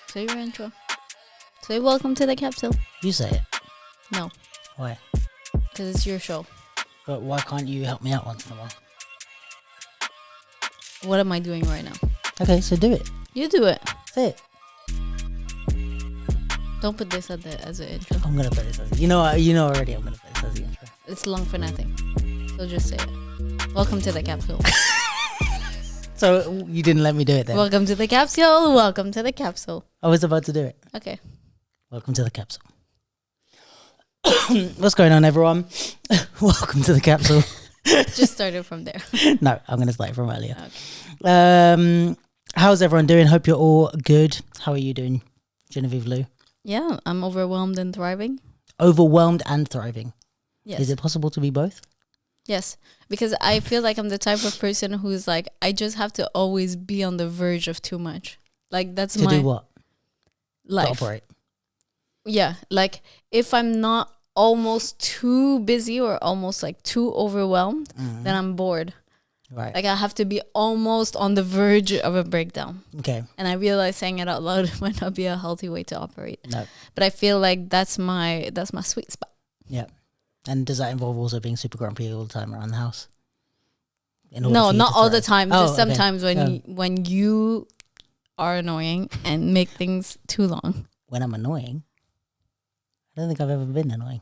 Say your intro. Say welcome to the capsule. You say it. No, Why? because it's your show. But why can't you help me out once in a while? What am I doing right now? Okay, so do it. You do it. Say it. Don't put this as an intro. I'm gonna put this as you know already. I'm gonna put this as the intro. It's long for nothing. So just say it. Welcome to the capsule. So you didn't let me do it then. Welcome to the capsule. Welcome to the capsule. I was about to do it. Okay. Welcome to the capsule. What's going on, everyone? Welcome to the capsule. Just started from there. No, I'm gonna start from earlier. Okay. How's everyone doing? Hope you're all good. How are you doing, Genevieve Lou? Yeah, I'm overwhelmed and thriving. Overwhelmed and thriving. Yes. Is it possible to be both? Yes, because I feel like I'm the type of person who's like, I just have to always be on the verge of too much. Like that's To my do what? life. To operate. Yeah, like if I'm not almost too busy or almost like too overwhelmed, then I'm bored. Right. Like I have to be almost on the verge of a breakdown. Okay. And I realize saying it out loud might not be a healthy way to operate. No. But I feel like that's my sweet spot. Yeah. And does that involve also being super grumpy all the time around the house? No, not all the time. Oh, Just sometimes okay. when you are annoying and make things too long. When I'm annoying? I don't think I've ever been annoying.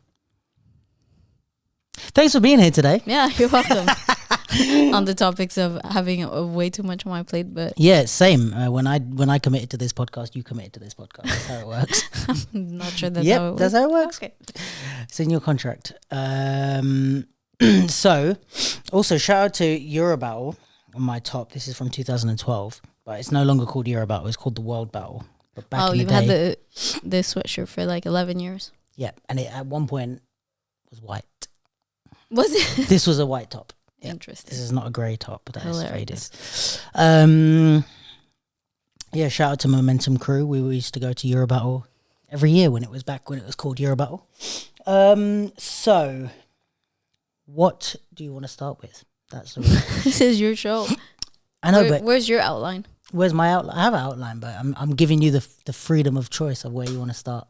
Thanks for being here today. Yeah, you're welcome. On the topics of having way too much on my plate, but Yeah, same. When I committed to this podcast, you committed to this podcast. That's how it works. I'm not sure that's Yep, how it works. that's how it works. Okay. It's in your contract. So, also shout out to Eurobattle on my top. This is from 2012, but it's no longer called Eurobattle. It's called the World Battle. But back in the You've day, had the sweatshirt for like 11 years. yeah, and it at one point was white. Was it? This was a white top. Yeah. Interesting. This is not a grey top, but that is Hilarious. faded. Yeah, shout out to Momentum Crew. We used to go to Eurobattle every year when it was called Eurobattle. So, what do you want to start with? That's the This is your show. I know, but Where's your outline? where's my outline? I have an outline, but I'm giving you the freedom of choice of where you want to start.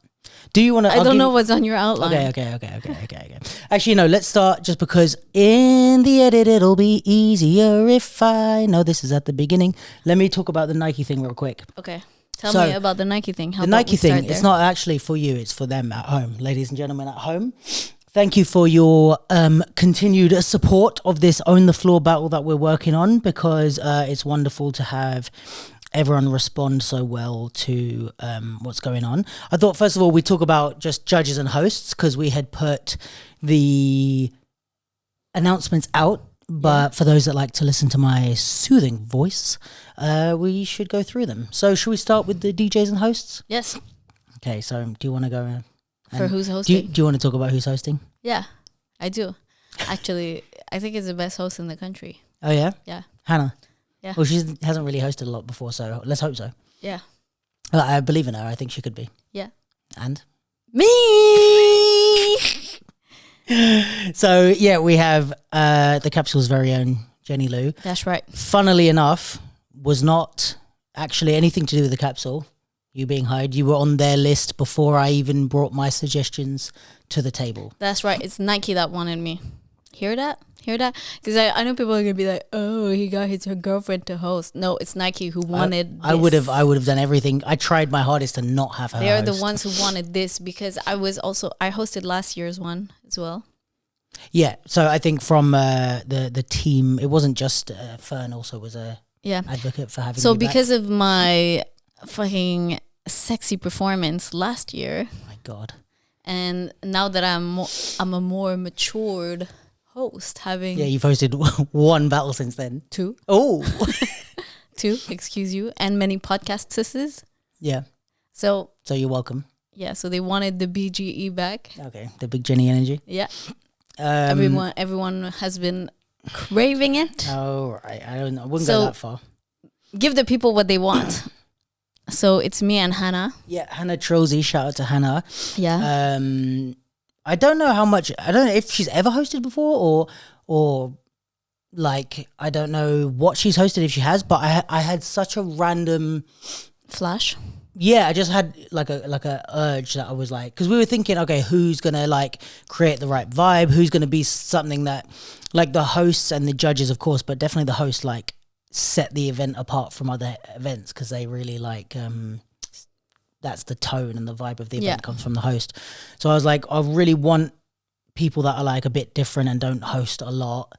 Do you want to? I don't know what's on your outline. Okay. Actually, no, let's start just because in the edit it'll be easier if I know this is at the beginning. Let me talk about the Nike thing real quick. Okay. Tell So, me about the Nike thing. How The about Nike we start thing, it's there? not actually for you, it's for them at home. Ladies and gentlemen at home, thank you for your continued support of this Own the Floor battle that we're working on, because it's wonderful to have everyone respond so well to what's going on. I thought, first of all, we'd talk about just judges and hosts, because we had put the announcements out. But for those that like to listen to my soothing voice, we should go through them. So should we start with the DJs and hosts? Yes. Okay, so do you want to go? For who's Do hosting? you want to talk about who's hosting? Yeah, I do. Actually, I think it's the best host in the country. Oh, yeah? Yeah. Hannah? Yeah. Well, she hasn't really hosted a lot before, so let's hope so. Yeah. I believe in her. I think she could be. Yeah. And? Me! So, yeah, we have the Capsule's very own Jenny Lou. That's right. Funnily enough, was not actually anything to do with the Capsule. You being hired. You were on their list before I even brought my suggestions to the table. That's right. It's Nike that wanted me. Hear that? Hear that? Because I know people are going to be like, oh, he got his girlfriend to host. No, it's Nike who wanted I would have done everything. I tried my hardest to not have her They are host. the ones who wanted this, because I hosted last year's one as well. Yeah, so I think from the team, it wasn't just Fern also was a Yeah. advocate for having So me back. because of my fucking sexy performance last year, Oh my God. and now that I'm a more matured host, having Yeah, you've hosted one battle since then. two, Oh. excuse you, and many podcast sisters. Yeah, So so you're welcome. yeah, so they wanted the BGE back. Okay, the big Jenny energy. Yeah, everyone has been craving it. Oh, right. I wouldn't go So- that far. Give the people what they want. So it's me and Hannah. Yeah, Hannah Trolsey, shout out to Hannah. Yeah. I don't know how much, I don't know if she's ever hosted before or like, I don't know what she's hosted if she has, but I had such a random Flash. Yeah, I just had like a urge that I was like, because we were thinking, okay, who's gonna like create the right vibe? Who's gonna be something that, like the hosts and the judges, of course, but definitely the hosts like set the event apart from other events because they really like that's the tone and the vibe of the event comes from the host. So I was like, I really want people that are like a bit different and don't host a lot.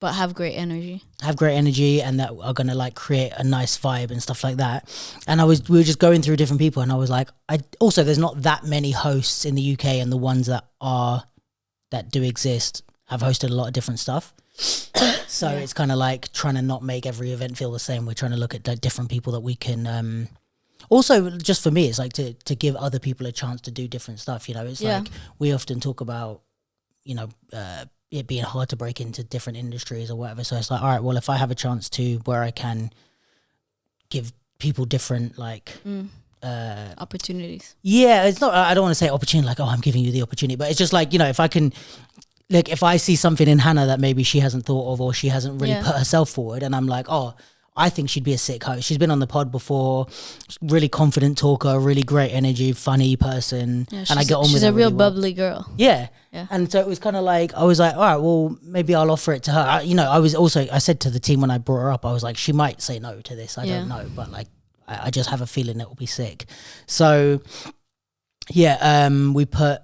But have great energy. And that are going to like create a nice vibe and stuff like that. And we were just going through different people and I was like, also there's not that many hosts in the UK, and the ones that do exist have hosted a lot of different stuff. So it's kind of like trying to not make every event feel the same. We're trying to look at like different people that we can, also just for me, it's like to give other people a chance to do different stuff. You know, it's like we often talk about, you know, it being hard to break into different industries or whatever. So it's like, all right, well, if I have a chance to where I can give people different like opportunities. Yeah, it's not, I don't want to say opportunity like, oh, I'm giving you the opportunity, but it's just like, you know, if I can, like, if I see something in Hannah that maybe she hasn't thought of or she hasn't really put herself forward, and I'm like, oh, I think she'd be a sick host. She's been on the pod before, really confident talker, really great energy, funny person. Yeah, and I get on with her. She's a real really well. bubbly girl. Yeah. And so it was kind of like, I was like, all right, well, maybe I'll offer it to her. I said to the team when I brought her up, I was like, she might say no to this. I don't know. But like, I just have a feeling it will be sick. So we put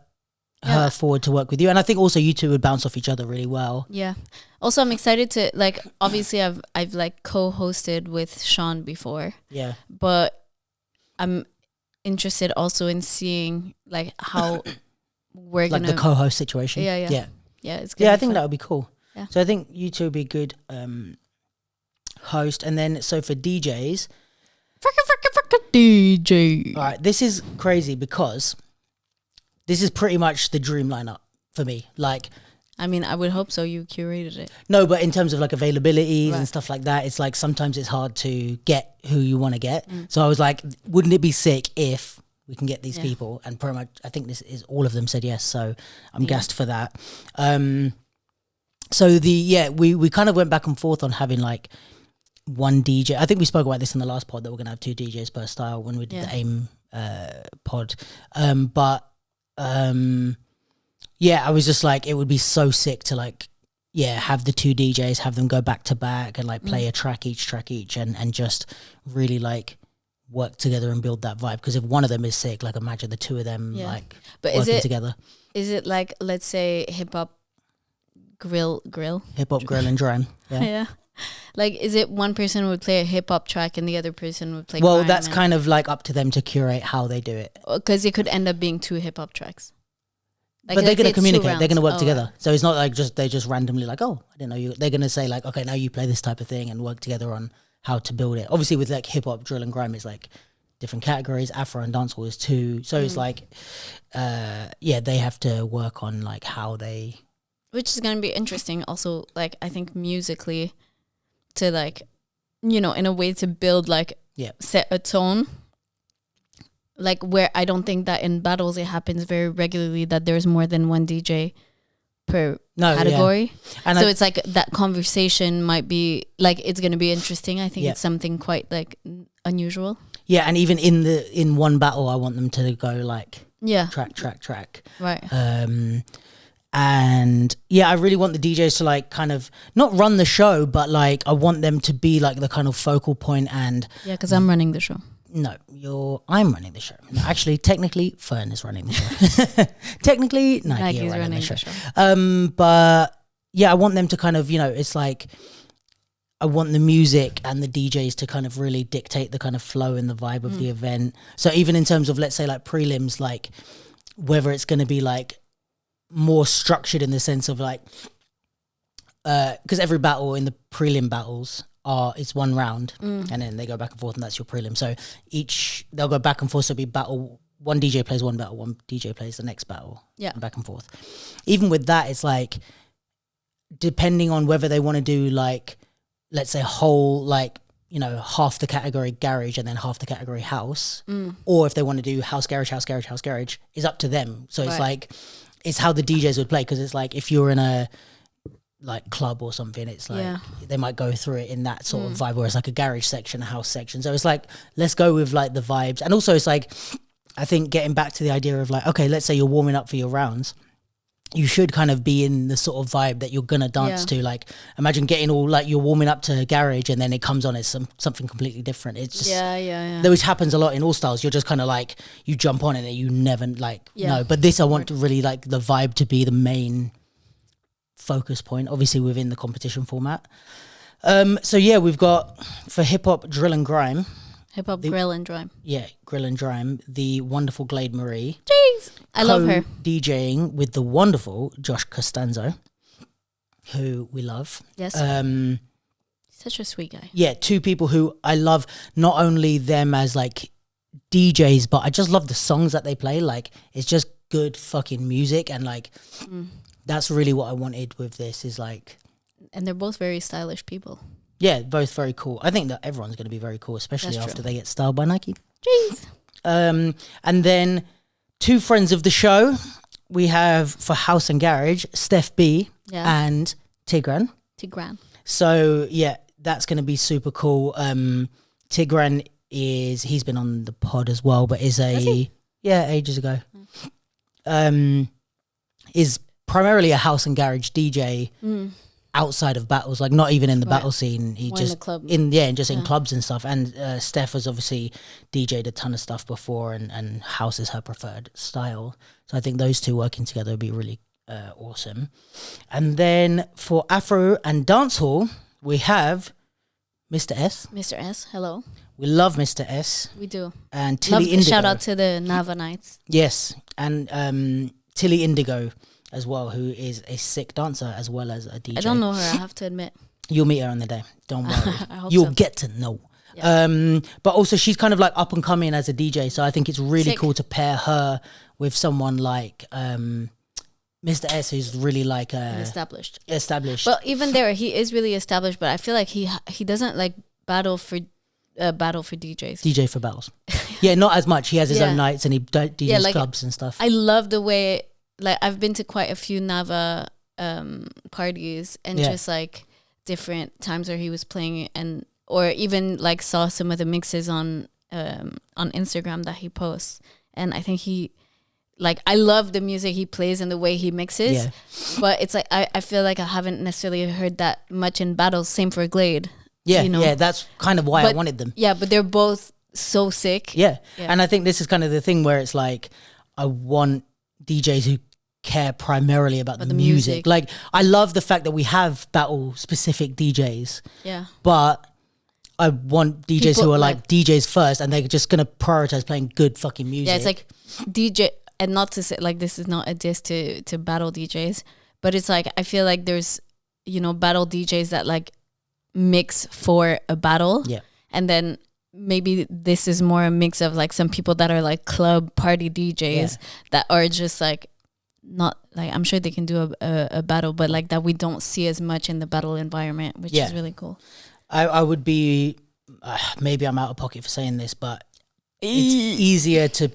her forward to work with you. And I think also you two would bounce off each other really well. Yeah. Also, I'm excited to, like, obviously I've like co-hosted with Sean before. Yeah. But I'm interested also in seeing like how we're like gonna, the co-host situation. Yeah. I It's think fun. that would be cool. Yeah. So I think you two would be good host. And then so for DJs, DJ. All right, this is crazy because this is pretty much the dream lineup for me. Like, I mean, I would hope so. You curated it. No, but in terms of like availabilities and stuff like that, it's like sometimes it's hard to get who you want to get. So I was like, wouldn't it be sick if we can get these people? And pretty much, I think this is all of them said yes. So I'm gassed for that. So we kind of went back and forth on having like one DJ. I think we spoke about this in the last pod that we're gonna have 2 DJs per style when we did the AIM pod. I was just like, it would be so sick to like, have the 2 DJs, have them go back to back and like play a track each and just really like work together and build that vibe. Because if one of them is sick, like imagine the 2 of them like working together. Is it like, let's say hip hop grill? Hip hop grill and drone. Yeah. Like, is it one person would play a hip hop track and the other person would play? Well, that's kind of like up to them to curate how they do it. Because it could end up being 2 hip hop tracks. Like, but they're going to communicate. They're going to work together. Right. So it's not like they just randomly like, oh, I didn't know you. They're going to say like, okay, now you play this type of thing and work together on how to build it. Obviously, with like hip hop, drill, and grime, it's like different categories. Afro and dancehall is 2. So it's like, they have to work on like how they. Which is going to be interesting. Also, like I think musically, to like, you know, in a way to build like set a tone. Like where I don't think that in battles it happens very regularly that there's more than one DJ per category. And so it's like that conversation might be like, it's going to be interesting. I think it's something quite like unusual. Yeah. And even in one battle, I want them to go like track. Right. And I really want the DJs to like kind of not run the show, but like I want them to be like the kind of focal point. And because I'm running the show. No, I'm running the show. No, actually, technically, Fern is running the show. Technically, Nike is running the show. But I want them to kind of, you know, it's like I want the music and the DJs to kind of really dictate the kind of flow and the vibe of the event. So even in terms of, let's say, like prelims, like whether it's going to be like more structured in the sense of like, because every battle in the prelim battles it's one round and then they go back and forth and that's your prelim. So they'll go back and forth. So it'll be battle, one DJ plays one battle, one DJ plays the next battle. Yeah. Back and forth. Even with that, it's like, depending on whether they want to do like, let's say whole, like, you know, half the category garage and then half the category house, or if they want to do house garage, is up to them. So it's like, it's how the DJs would play. Cause it's like, if you're in a like club or something, it's like they might go through it in that sort of vibe, where it's like a garage section, a house section. So it's like, let's go with like the vibes. And also it's like, I think getting back to the idea of like, okay, let's say you're warming up for your rounds, you should kind of be in the sort of vibe that you're gonna dance to. Like, imagine getting all like, you're warming up to garage and then it comes on as something completely different. It's just which happens a lot in all styles. You're just kind of like, you jump on it and you never like no. But this, I want to really like the vibe to be the main focus point, obviously within the competition format. So yeah, we've got for hip hop, drill and grime. Hip hop, grill and grime. Yeah, grill and grime. The wonderful Glade Marie. Jeez, I love her. DJing with the wonderful Josh Costanzo, who we love. Yes. Such a sweet guy. Yeah, two people who I love. Not only them as like DJs, but I just love the songs that they play. Like, it's just good fucking music, and like that's really what I wanted with this. Is like, and they're both very stylish people. Yeah, both very cool. I think that everyone's going to be very cool, especially after they get styled by Nike. Jeez. And then two friends of the show, we have for House and Garage, Steph B and Tigran. So yeah, that's going to be super cool. Tigran he's been on the pod as well, but ages ago. Is primarily a House and Garage DJ. Outside of battles, like not even in the battle scene, he just in clubs and stuff. And Steph has obviously DJ'd a ton of stuff before, and house is her preferred style. So I think those two working together would be really awesome. And then for Afro and Dancehall, we have Mr. S. Mr. S, hello. We love Mr. S. We do. And Tilly Indigo. Shout out to the Nava Knights. Yes, and Tilly Indigo as well, who is a sick dancer as well as a DJ. I don't know her, I have to admit. You'll meet her on the day. Don't worry. You'll get to know. Yeah. But also she's kind of like up and coming as a DJ, so I think it's really cool to pair her with someone like Mr. S, who's really like established. But even there, he is really established, but I feel like he doesn't like battle for DJs. DJ for battles. Yeah, not as much. He has his own nights and he DJs like, clubs and stuff. I love the way, like, I've been to quite a few Nava parties and just like different times where he was playing, and or even like saw some of the mixes on Instagram that he posts, and I think I love the music he plays and the way he mixes, but it's like I feel like I haven't necessarily heard that much in battles. Same for Glade. Yeah, that's kind of why I wanted them. Yeah, but they're both so sick. Yeah, and I think this is kind of the thing where it's like, I want DJs who care primarily about the music. Like, I love the fact that we have battle specific DJs. Yeah. But I want DJs who are like DJs first, and they're just gonna prioritize playing good fucking music. Yeah, it's like DJ, and not to say like this is not a diss to battle DJs, but it's like I feel like there's battle DJs that like mix for a battle. Yeah. And then maybe this is more a mix of like some people that are like club party DJs that are just like, not like, I'm sure they can do a battle, but like that we don't see as much in the battle environment, which is really cool. I would be maybe I'm out of pocket for saying this, but it's easier to,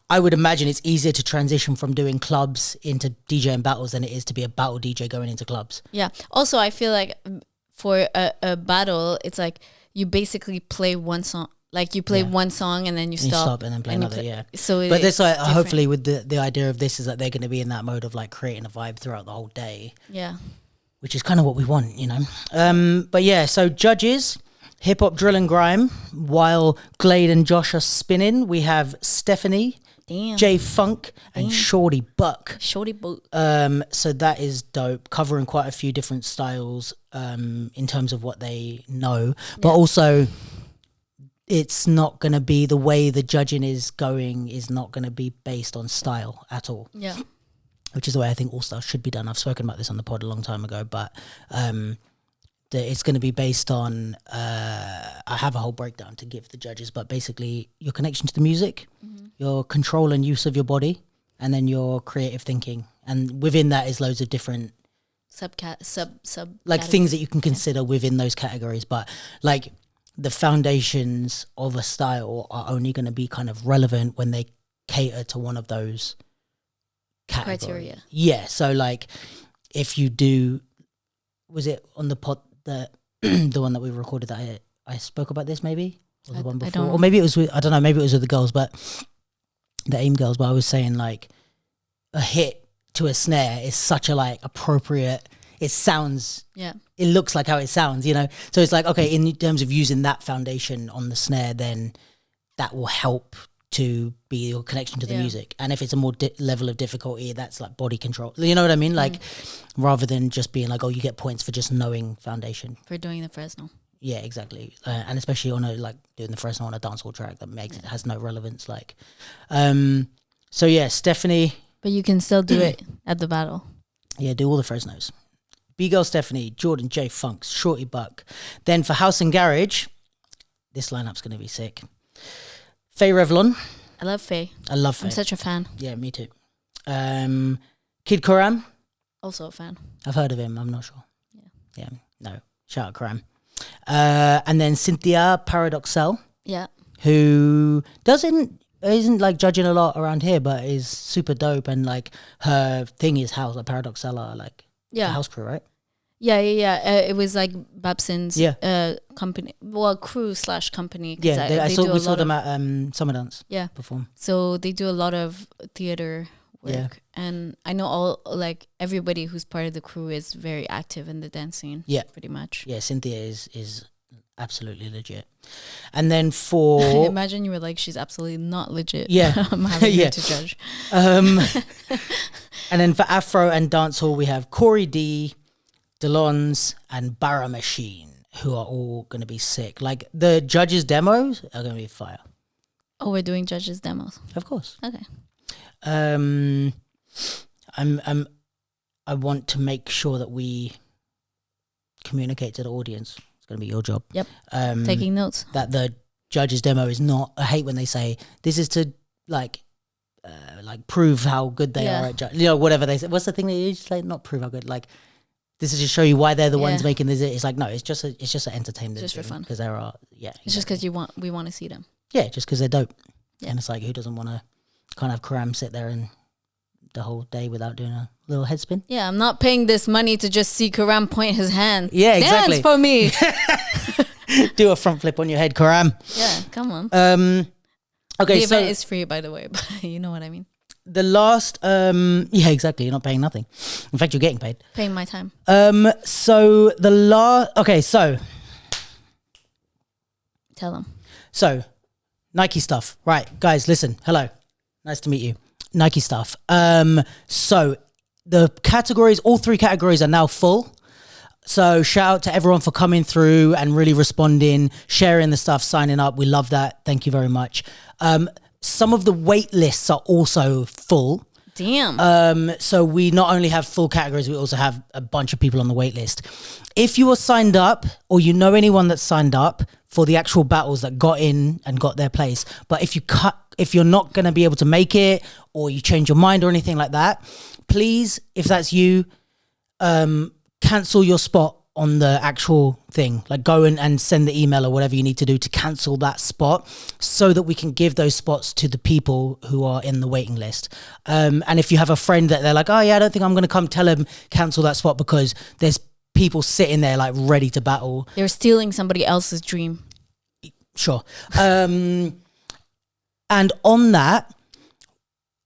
I would imagine it's easier to transition from doing clubs into DJing battles than it is to be a battle DJ going into clubs. Yeah. Also, I feel like for a battle, it's like you basically play one song. Like you play one song and then you stop and then play another. So, but this, hopefully, with the idea of this is that they're going to be in that mode of like creating a vibe throughout the whole day. Yeah, which is kind of what we want, But yeah, so judges, hip hop, drill and grime. While Glade and Josh are spinning, we have Stephanie, J Funk, and Shorty Buck. So that is dope. Covering quite a few different styles in terms of what they know, but also, it's not going to be the way the judging is going is not going to be based on style at all. Yeah. Which is the way I think all styles should be done. I've spoken about this on the pod a long time ago, but it's going to be based on, I have a whole breakdown to give the judges, but basically your connection to the music, your control and use of your body, and then your creative thinking. And within that is loads of different sub like things that you can consider within those categories. But like, the foundations of a style are only going to be kind of relevant when they cater to one of those categories. Criteria. Yeah. So like, if you do was it on the pod that the one that we recorded that I spoke about this maybe? Or the one before? Or maybe it was with, I don't know, maybe it was with the girls, but the AIM girls, but I was saying like a hit to a snare is such a like appropriate, it sounds, it looks like how it sounds, you know? So it's like, okay, in terms of using that foundation on the snare, then that will help to be your connection to the music. And if it's a more level of difficulty, that's like body control. You know what I mean? Like rather than just being like, oh, you get points for just knowing foundation. For doing the Fresno. Yeah, exactly. And especially on a, like doing the Fresno on a dancehall track that makes it has no relevance. Like, so yeah, Stephanie. But you can still do it at the battle. Yeah, do all the Fresnos. B-Girl Stephanie, Jordan J. Funks, Shorty Buck. Then for House and Garage, this lineup's going to be sick. Faye Revlon. I love Faye. I love Faye. I'm such a fan. Yeah, me too. Kid Karam. Also a fan. I've heard of him. I'm not sure. Yeah. No. Shout out Karam. And then Cynthia Paradoxel. Yeah. Who isn't like judging a lot around here, but is super dope. And like her thing is house, like Paradoxel are like the house crew, right? Yeah. It was like Babson's company, crew / company. Yeah, we saw them at Summer Dance. Yeah, perform. So they do a lot of theater work, and I know everybody who's part of the crew is very active in the dance scene. Yeah, pretty much. Yeah, Cynthia is absolutely legit. And then for imagine you were like, she's absolutely not legit. Yeah, I'm having her to judge. And then for Afro and dancehall, we have Corey D, Delons, and Barra Machine, who are all going to be sick. Like the judges' demos are going to be fire. Oh, we're doing judges' demos. Of course. Okay. I want to make sure that we communicate to the audience. It's going to be your job. Yep. Taking notes. That the judges' demo is not. I hate when they say this is to like prove how good they are at whatever they say. What's the thing that you say? Not prove how good. Like this is to show you why they're the ones making this. It's like no, it's just an entertainment. Just for fun. Because there are It's just because we want to see them. Yeah, just because they're dope. Yeah. And it's like who doesn't want to kind of Karam sit there and the whole day without doing a little head spin? Yeah, I'm not paying this money to just see Karam point his hand. Yeah, exactly. Dance for me. Do a front flip on your head, Karam. Yeah, come on. Okay, the event is free, by the way, but you know what I mean. The last, yeah, exactly. You're not paying nothing. In fact, you're getting paid. Paying my time. So the last, okay, so. Tell them. So, Nike stuff. Right, guys, listen. Hello. Nice to meet you. Nike stuff. So the categories, all three categories are now full. So shout out to everyone for coming through and really responding, sharing the stuff, signing up. We love that. Thank you very much. Some of the wait lists are also full. Damn. So we not only have full categories, we also have a bunch of people on the wait list. If you are signed up or you know anyone that's signed up for the actual battles that got in and got their place, but if you're not going to be able to make it or you change your mind or anything like that, please, if that's you, cancel your spot on the actual thing. Like go and send the email or whatever you need to do to cancel that spot so that we can give those spots to the people who are in the waiting list. And if you have a friend that they're like, oh yeah, I don't think I'm going to come, tell them cancel that spot because there's people sitting there like ready to battle. They're stealing somebody else's dream. Sure. And on that,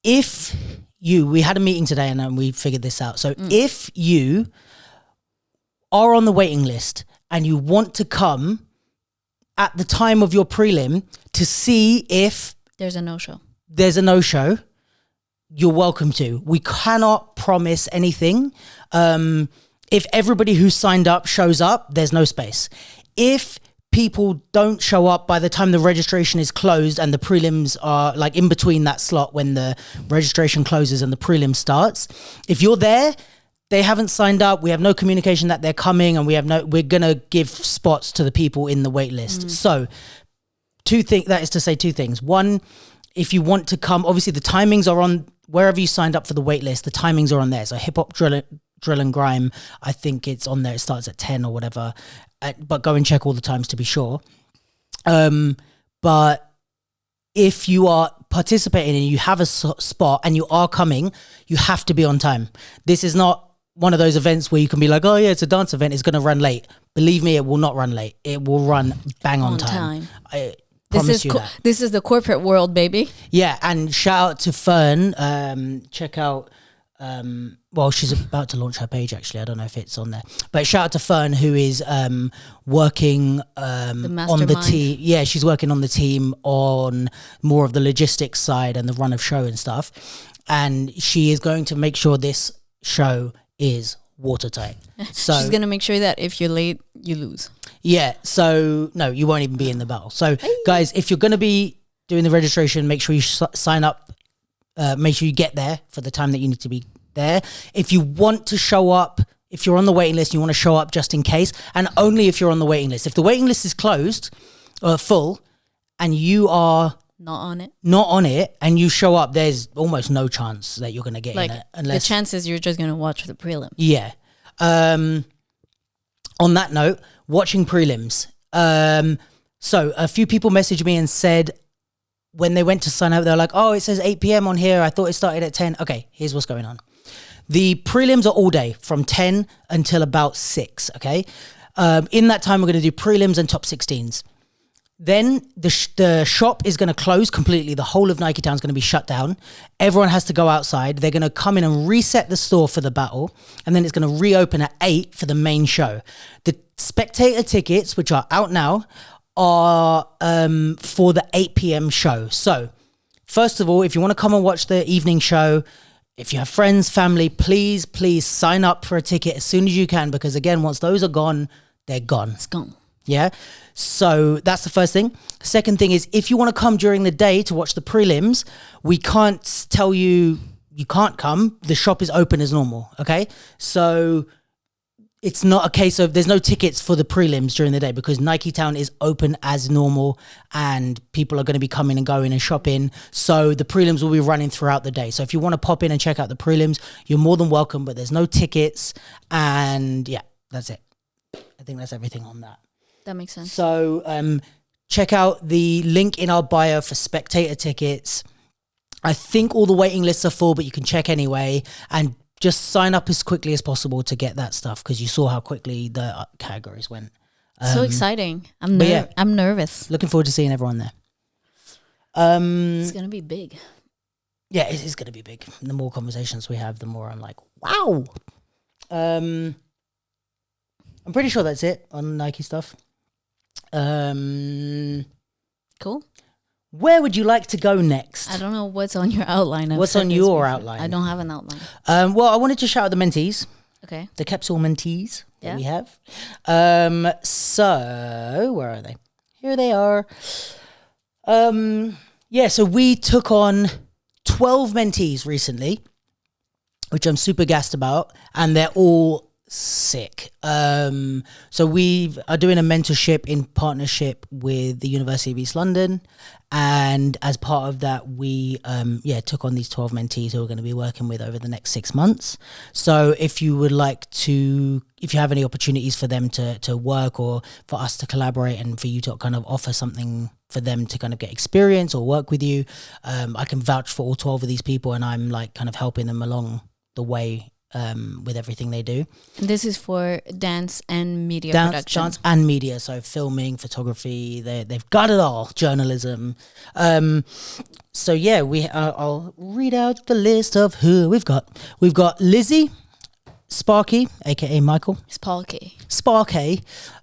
we had a meeting today and we figured this out. So if you are on the waiting list and you want to come at the time of your prelim to see if there's a no-show, you're welcome to. We cannot promise anything. If everybody who signed up shows up, there's no space. If people don't show up by the time the registration is closed and the prelims are like in between that slot when the registration closes and the prelim starts, if you're there, they haven't signed up, we have no communication that they're coming, and we're gonna give spots to the people in the wait list. So that is to say two things. One, if you want to come, obviously the timings are on wherever you signed up for the wait list, the timings are on there. So hip hop, drill and grime, I think it's on there. It starts at 10 or whatever, but go and check all the times to be sure. But if you are participating and you have a spot and you are coming, you have to be on time. This is not one of those events where you can be like, oh yeah, it's a dance event, it's going to run late. Believe me, it will not run late. It will run bang on time. I promise you that. This is the corporate world, baby. Yeah, and shout out to Fern. Check out, well, she's about to launch her page actually. I don't know if it's on there. But shout out to Fern, who is working on the team. Yeah, she's working on the team on more of the logistics side and the run of show and stuff. And she is going to make sure this show is watertight. So she's going to make sure that if you're late, you lose. Yeah. So no, you won't even be in the battle. So guys, if you're going to be doing the registration, make sure you sign up. Make sure you get there for the time that you need to be there. If you want to show up, if you're on the waiting list, you want to show up just in case, and only if you're on the waiting list. If the waiting list is closed or full and you are not on it and you show up, there's almost no chance that you're going to get in it, unless the chances you're just going to watch the prelim. Yeah. On that note, watching prelims. So a few people messaged me and said when they went to sign up, they're like, oh, it says 8 p.m. on here. I thought it started at 10. Okay, here's what's going on. The prelims are all day from 10 until about 6, okay? In that time, we're going to do prelims and top 16s. Then the shop is going to close completely. The whole of Nike Town is going to be shut down. Everyone has to go outside. They're going to come in and reset the store for the battle. And then it's going to reopen at 8 for the main show. The spectator tickets, which are out now, are for the 8 p.m. show. So first of all, if you want to come and watch the evening show, if you have friends, family, please sign up for a ticket as soon as you can. Because again, once those are gone, they're gone. It's gone. Yeah. So that's the first thing. Second thing is, if you want to come during the day to watch the prelims, we can't tell you can't come. The shop is open as normal. Okay. So it's not a case of there's no tickets for the prelims during the day because Nike Town is open as normal and people are going to be coming and going and shopping. So the prelims will be running throughout the day. So if you want to pop in and check out the prelims, you're more than welcome, but there's no tickets. And yeah, that's it. I think that's everything on that. That makes sense. So check out the link in our bio for spectator tickets. I think all the waiting lists are full, but you can check anyway. And just sign up as quickly as possible to get that stuff because you saw how quickly the categories went. So exciting. I'm nervous. Looking forward to seeing everyone there. It's going to be big. Yeah, it is going to be big. The more conversations we have, the more I'm like, wow. I'm pretty sure that's it on Nike stuff. Cool. Where would you like to go next? I don't know what's on your outline. What's on your outline? I don't have an outline. Well, I wanted to shout out the mentees. Okay. The capsule mentees that we have. So where are they? Here they are. So we took on 12 mentees recently, which I'm super gassed about, and they're all sick. So we are doing a mentorship in partnership with the University of East London, and as part of that we took on these 12 mentees who we're going to be working with over the next 6 months. So if you have any opportunities for them to work or for us to collaborate and for you to kind of offer something for them to kind of get experience or work with you, I can vouch for all 12 of these people, and I'm like kind of helping them along the way with everything they do. And this is for dance and media production. Dance and media, so filming, photography, they've got it all, journalism. So yeah, I'll read out the list of who we've got. We've got Lizzie, Sparky, aka Michael. Sparky.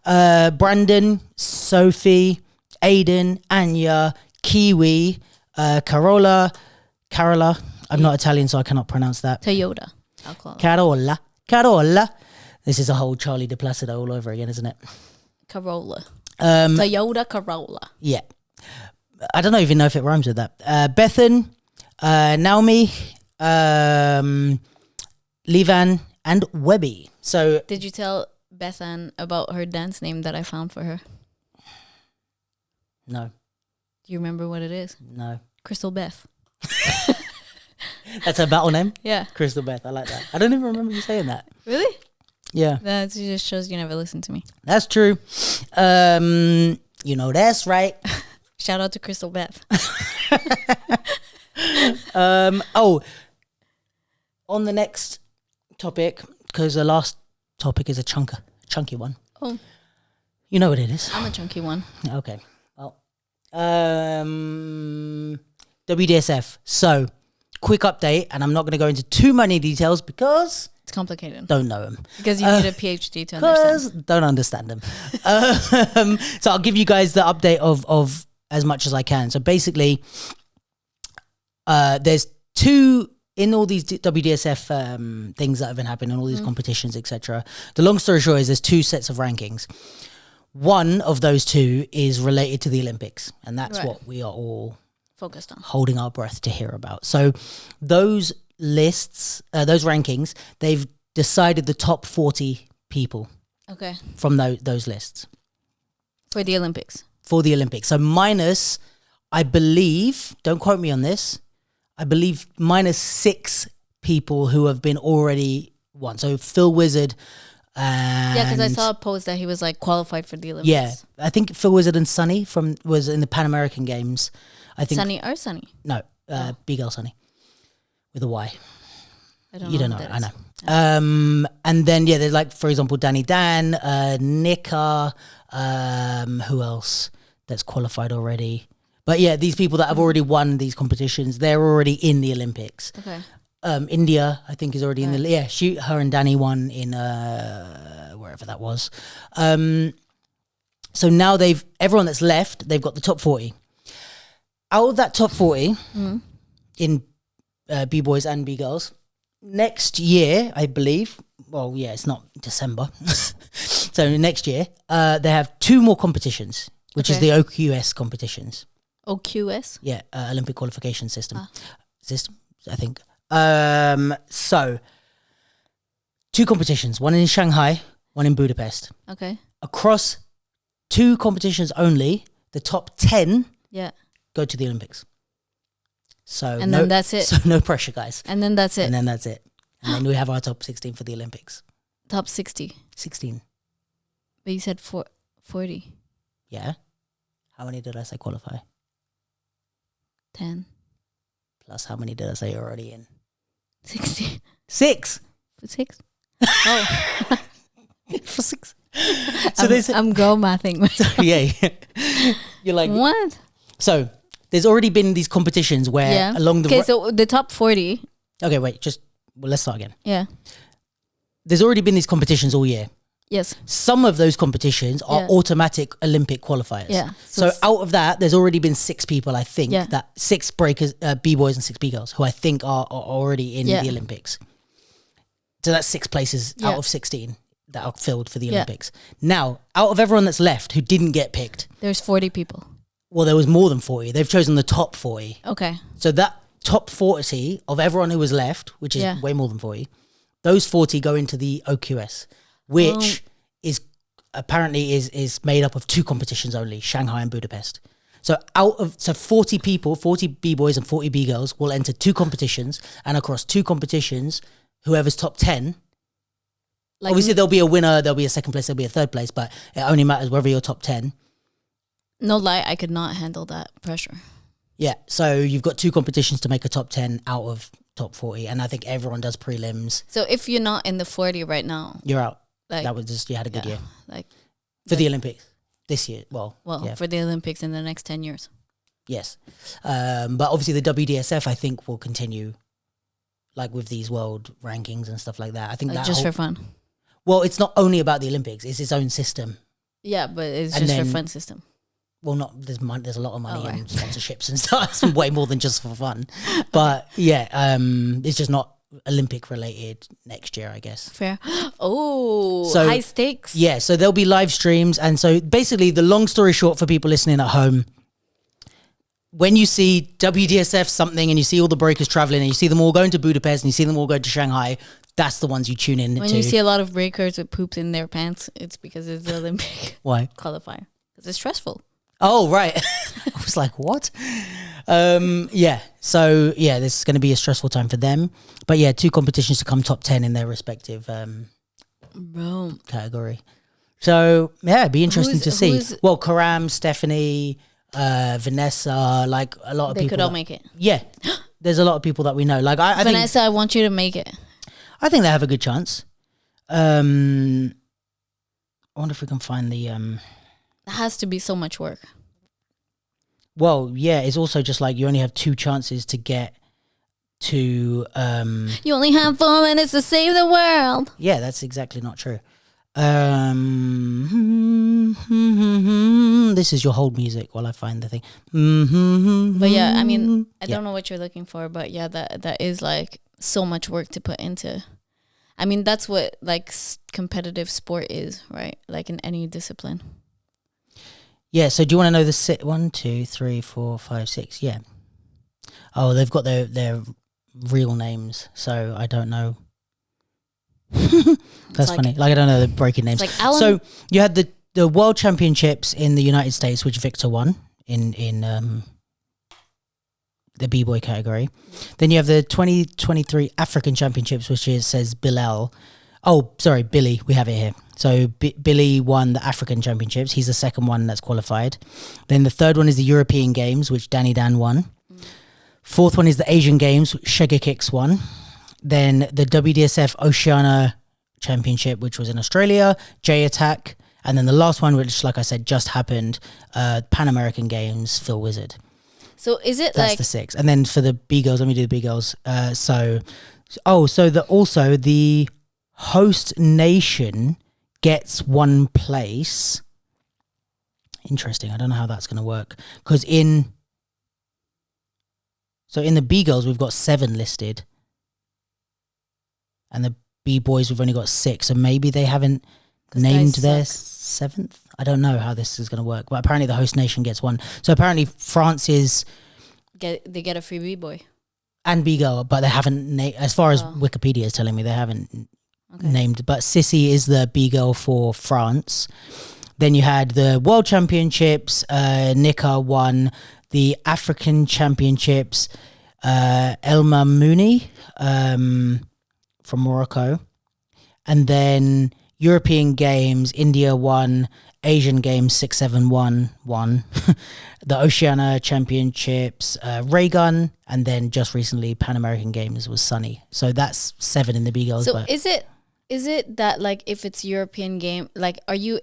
Brandon, Sophie, Aiden, Anya, Kiwi, Carola. I'm not Italian, so I cannot pronounce that. Toyota. Carola. This is a whole Charlie de Placido all over again, isn't it? Corolla. Toyota Corolla. Yeah. I don't even know if it rhymes with that. Bethan, Naomi, Levan, and Webby. So, did you tell Bethan about her dance name that I found for her? No. Do you remember what it is? No. Crystal Beth. That's her battle name? Yeah. Crystal Beth. I like that. I don't even remember you saying that. Really? Yeah. That just shows you never listen to me. That's true. That's right. Shout out to Crystal Beth. On the next topic, because the last topic is a chunky one. Oh. You know what it is. I'm a chunky one. Okay. Well, WDSF. So, quick update, and I'm not going to go into too many details because it's complicated. Don't know them. Because you need a PhD to understand. Don't understand them. So I'll give you guys the update of as much as I can. So basically, there's two in all these WDSF things that have been happening, all these competitions, etc. The long story short is there's two sets of rankings. One of those two is related to the Olympics, and that's what we are all focused on, holding our breath to hear about. So those lists, those rankings, they've decided the top 40 people from those lists. For the Olympics. For the Olympics. So minus, I believe, don't quote me on this, I believe minus 6 people who have been already won. So Phil Wizard. Yeah, because I saw a post that he was like qualified for the Olympics. Yeah, I think Phil Wizard and Sunny was in the Pan American Games. I think Sunny or Sunny? No, Big L Sunny with a Y. I don't know. You don't know. I know. Yeah. And then there's like, for example, Danny Dan, Nika. Who else that's qualified already? But yeah, these people that have already won these competitions, they're already in the Olympics. Okay. India, I think, is already in the her and Danny won in wherever that was. So now everyone that's left, they've got the top 40. Out of that top 40 in B-boys and B-girls, next year, I believe, it's not December. So next year, they have 2 more competitions, which is the OQS competitions. OQS? Yeah, Olympic Qualification System, I think. So 2 competitions, one in Shanghai, one in Budapest. Okay. Across 2 competitions only, the top 10 go to the Olympics. So then that's it. So no pressure, guys. And then that's it. And then we have our top 16 for the Olympics. Top 60. 16. But you said 40. Yeah. How many did I say qualify? 10. Plus how many did I say you're already in? 60. 6. For 6? Oh. For 6. So I'm girl mathing. Yeah. You're like, what? So there's already been these competitions where along the... Okay, so the top 40... Okay, wait, let's start again. Yeah. There's already been these competitions all year. Yes. Some of those competitions are automatic Olympic qualifiers. Yeah. So out of that, there's already been 6 people, I think, that 6 breakers, B-boys and 6 B-girls, who I think are already in the Olympics. So that's 6 places out of 16 that are filled for the Olympics. Now, out of everyone that's left who didn't get picked... There's 40 people. Well, there was more than 40. They've chosen the top 40. Okay. So that top 40 of everyone who was left, which is way more than 40, those 40 go into the OQS, which is apparently is made up of 2 competitions only, Shanghai and Budapest. So 40 people, 40 B-boys and 40 B-girls will enter 2 competitions, and across 2 competitions, whoever's top 10, obviously there'll be a winner, there'll be a second place, there'll be a third place, but it only matters whether you're top 10. No lie, I could not handle that pressure. Yeah, so you've got 2 competitions to make a top 10 out of top 40, and I think everyone does prelims. So if you're not in the 40 right now... You're out. That was just, you had a good year. For the Olympics this year. For the Olympics in the next 10 years. Yes. But obviously the WDSF, I think, will continue with these world rankings and stuff like that. I think that just for fun. Well, it's not only about the Olympics, it's its own system. Yeah, but it's just for fun system. Well, there's a lot of money and sponsorships and stuff. It's way more than just for fun. But it's just not Olympic related next year, I guess. Fair. So high stakes. Yeah, so there'll be live streams. And so basically the long story short for people listening at home, when you see WDSF something and you see all the breakers traveling and you see them all going to Budapest and you see them all going to Shanghai, that's the ones you tune in When you see a lot of breakers with poops in their pants, it's because it's the Olympic qualifier. Because it's stressful. Oh, right. I was like, what? So this is going to be a stressful time for them. But 2 competitions to come top 10 in their respective category. So, it'd be interesting to see. Well, Karam, Stephanie, Vanessa, a lot of people. They could all make it. Yeah. There's a lot of people that we know. I Vanessa, I want you to make it. I think they have a good chance. I wonder if we can find the. It has to be so much work. Well, yeah, it's also just like you only have 2 chances to get to. You only have 4 minutes to save the world. Yeah, that's exactly not true. This is your hold music while I find the thing. But yeah, I mean, I don't know what you're looking for, but yeah, that is like so much work to put into. I mean, that's what like competitive sport is, right? Like in any discipline. Yeah. So do you want to know the 1, 2, 3, 4, 5, 6? Yeah. Oh, they've got their real names, so I don't know. That's funny. Like I don't know the breaking names. Like Alan. So you had the World Championships in the United States, which Victor won in the b-boy category. Then you have the 2023 African Championships, which says Bilal. Oh, sorry, Billy. We have it here. So Billy won the African Championships. He's the second one that's qualified. Then the third one is the European Games, which Danny Dan won. Fourth one is the Asian Games, which Sugar Kicks won. Then the WDSF Oceania Championship, which was in Australia, J-Attack. And then the last one, which, like I said, just happened, Pan American Games, Phil Wizard. So is it That's like... the 6. And then for the B-Girls, let me do the B-Girls. So the host nation gets 1 place. Interesting. I don't know how that's going to work. Because in the B-Girls, we've got 7 listed. And the B-Boys, we've only got 6. So maybe they haven't named their 7th. I don't know how this is going to work. But apparently the host nation gets 1. So apparently France is... They get a free B-Boy. And B-Girl, but they haven't... as far as Wikipedia is telling me, they haven't named. But Sissy is the B-Girl for France. Then you had the World Championships. Nika won the African Championships. Elma Mooney from Morocco. And then European Games, India won. Asian Games, 6-7-1 won. The Oceania Championships, Raygun. And then just recently, Pan American Games was Sunny. So that's 7 in the B-Girls. So is it that like if it's European game, like are you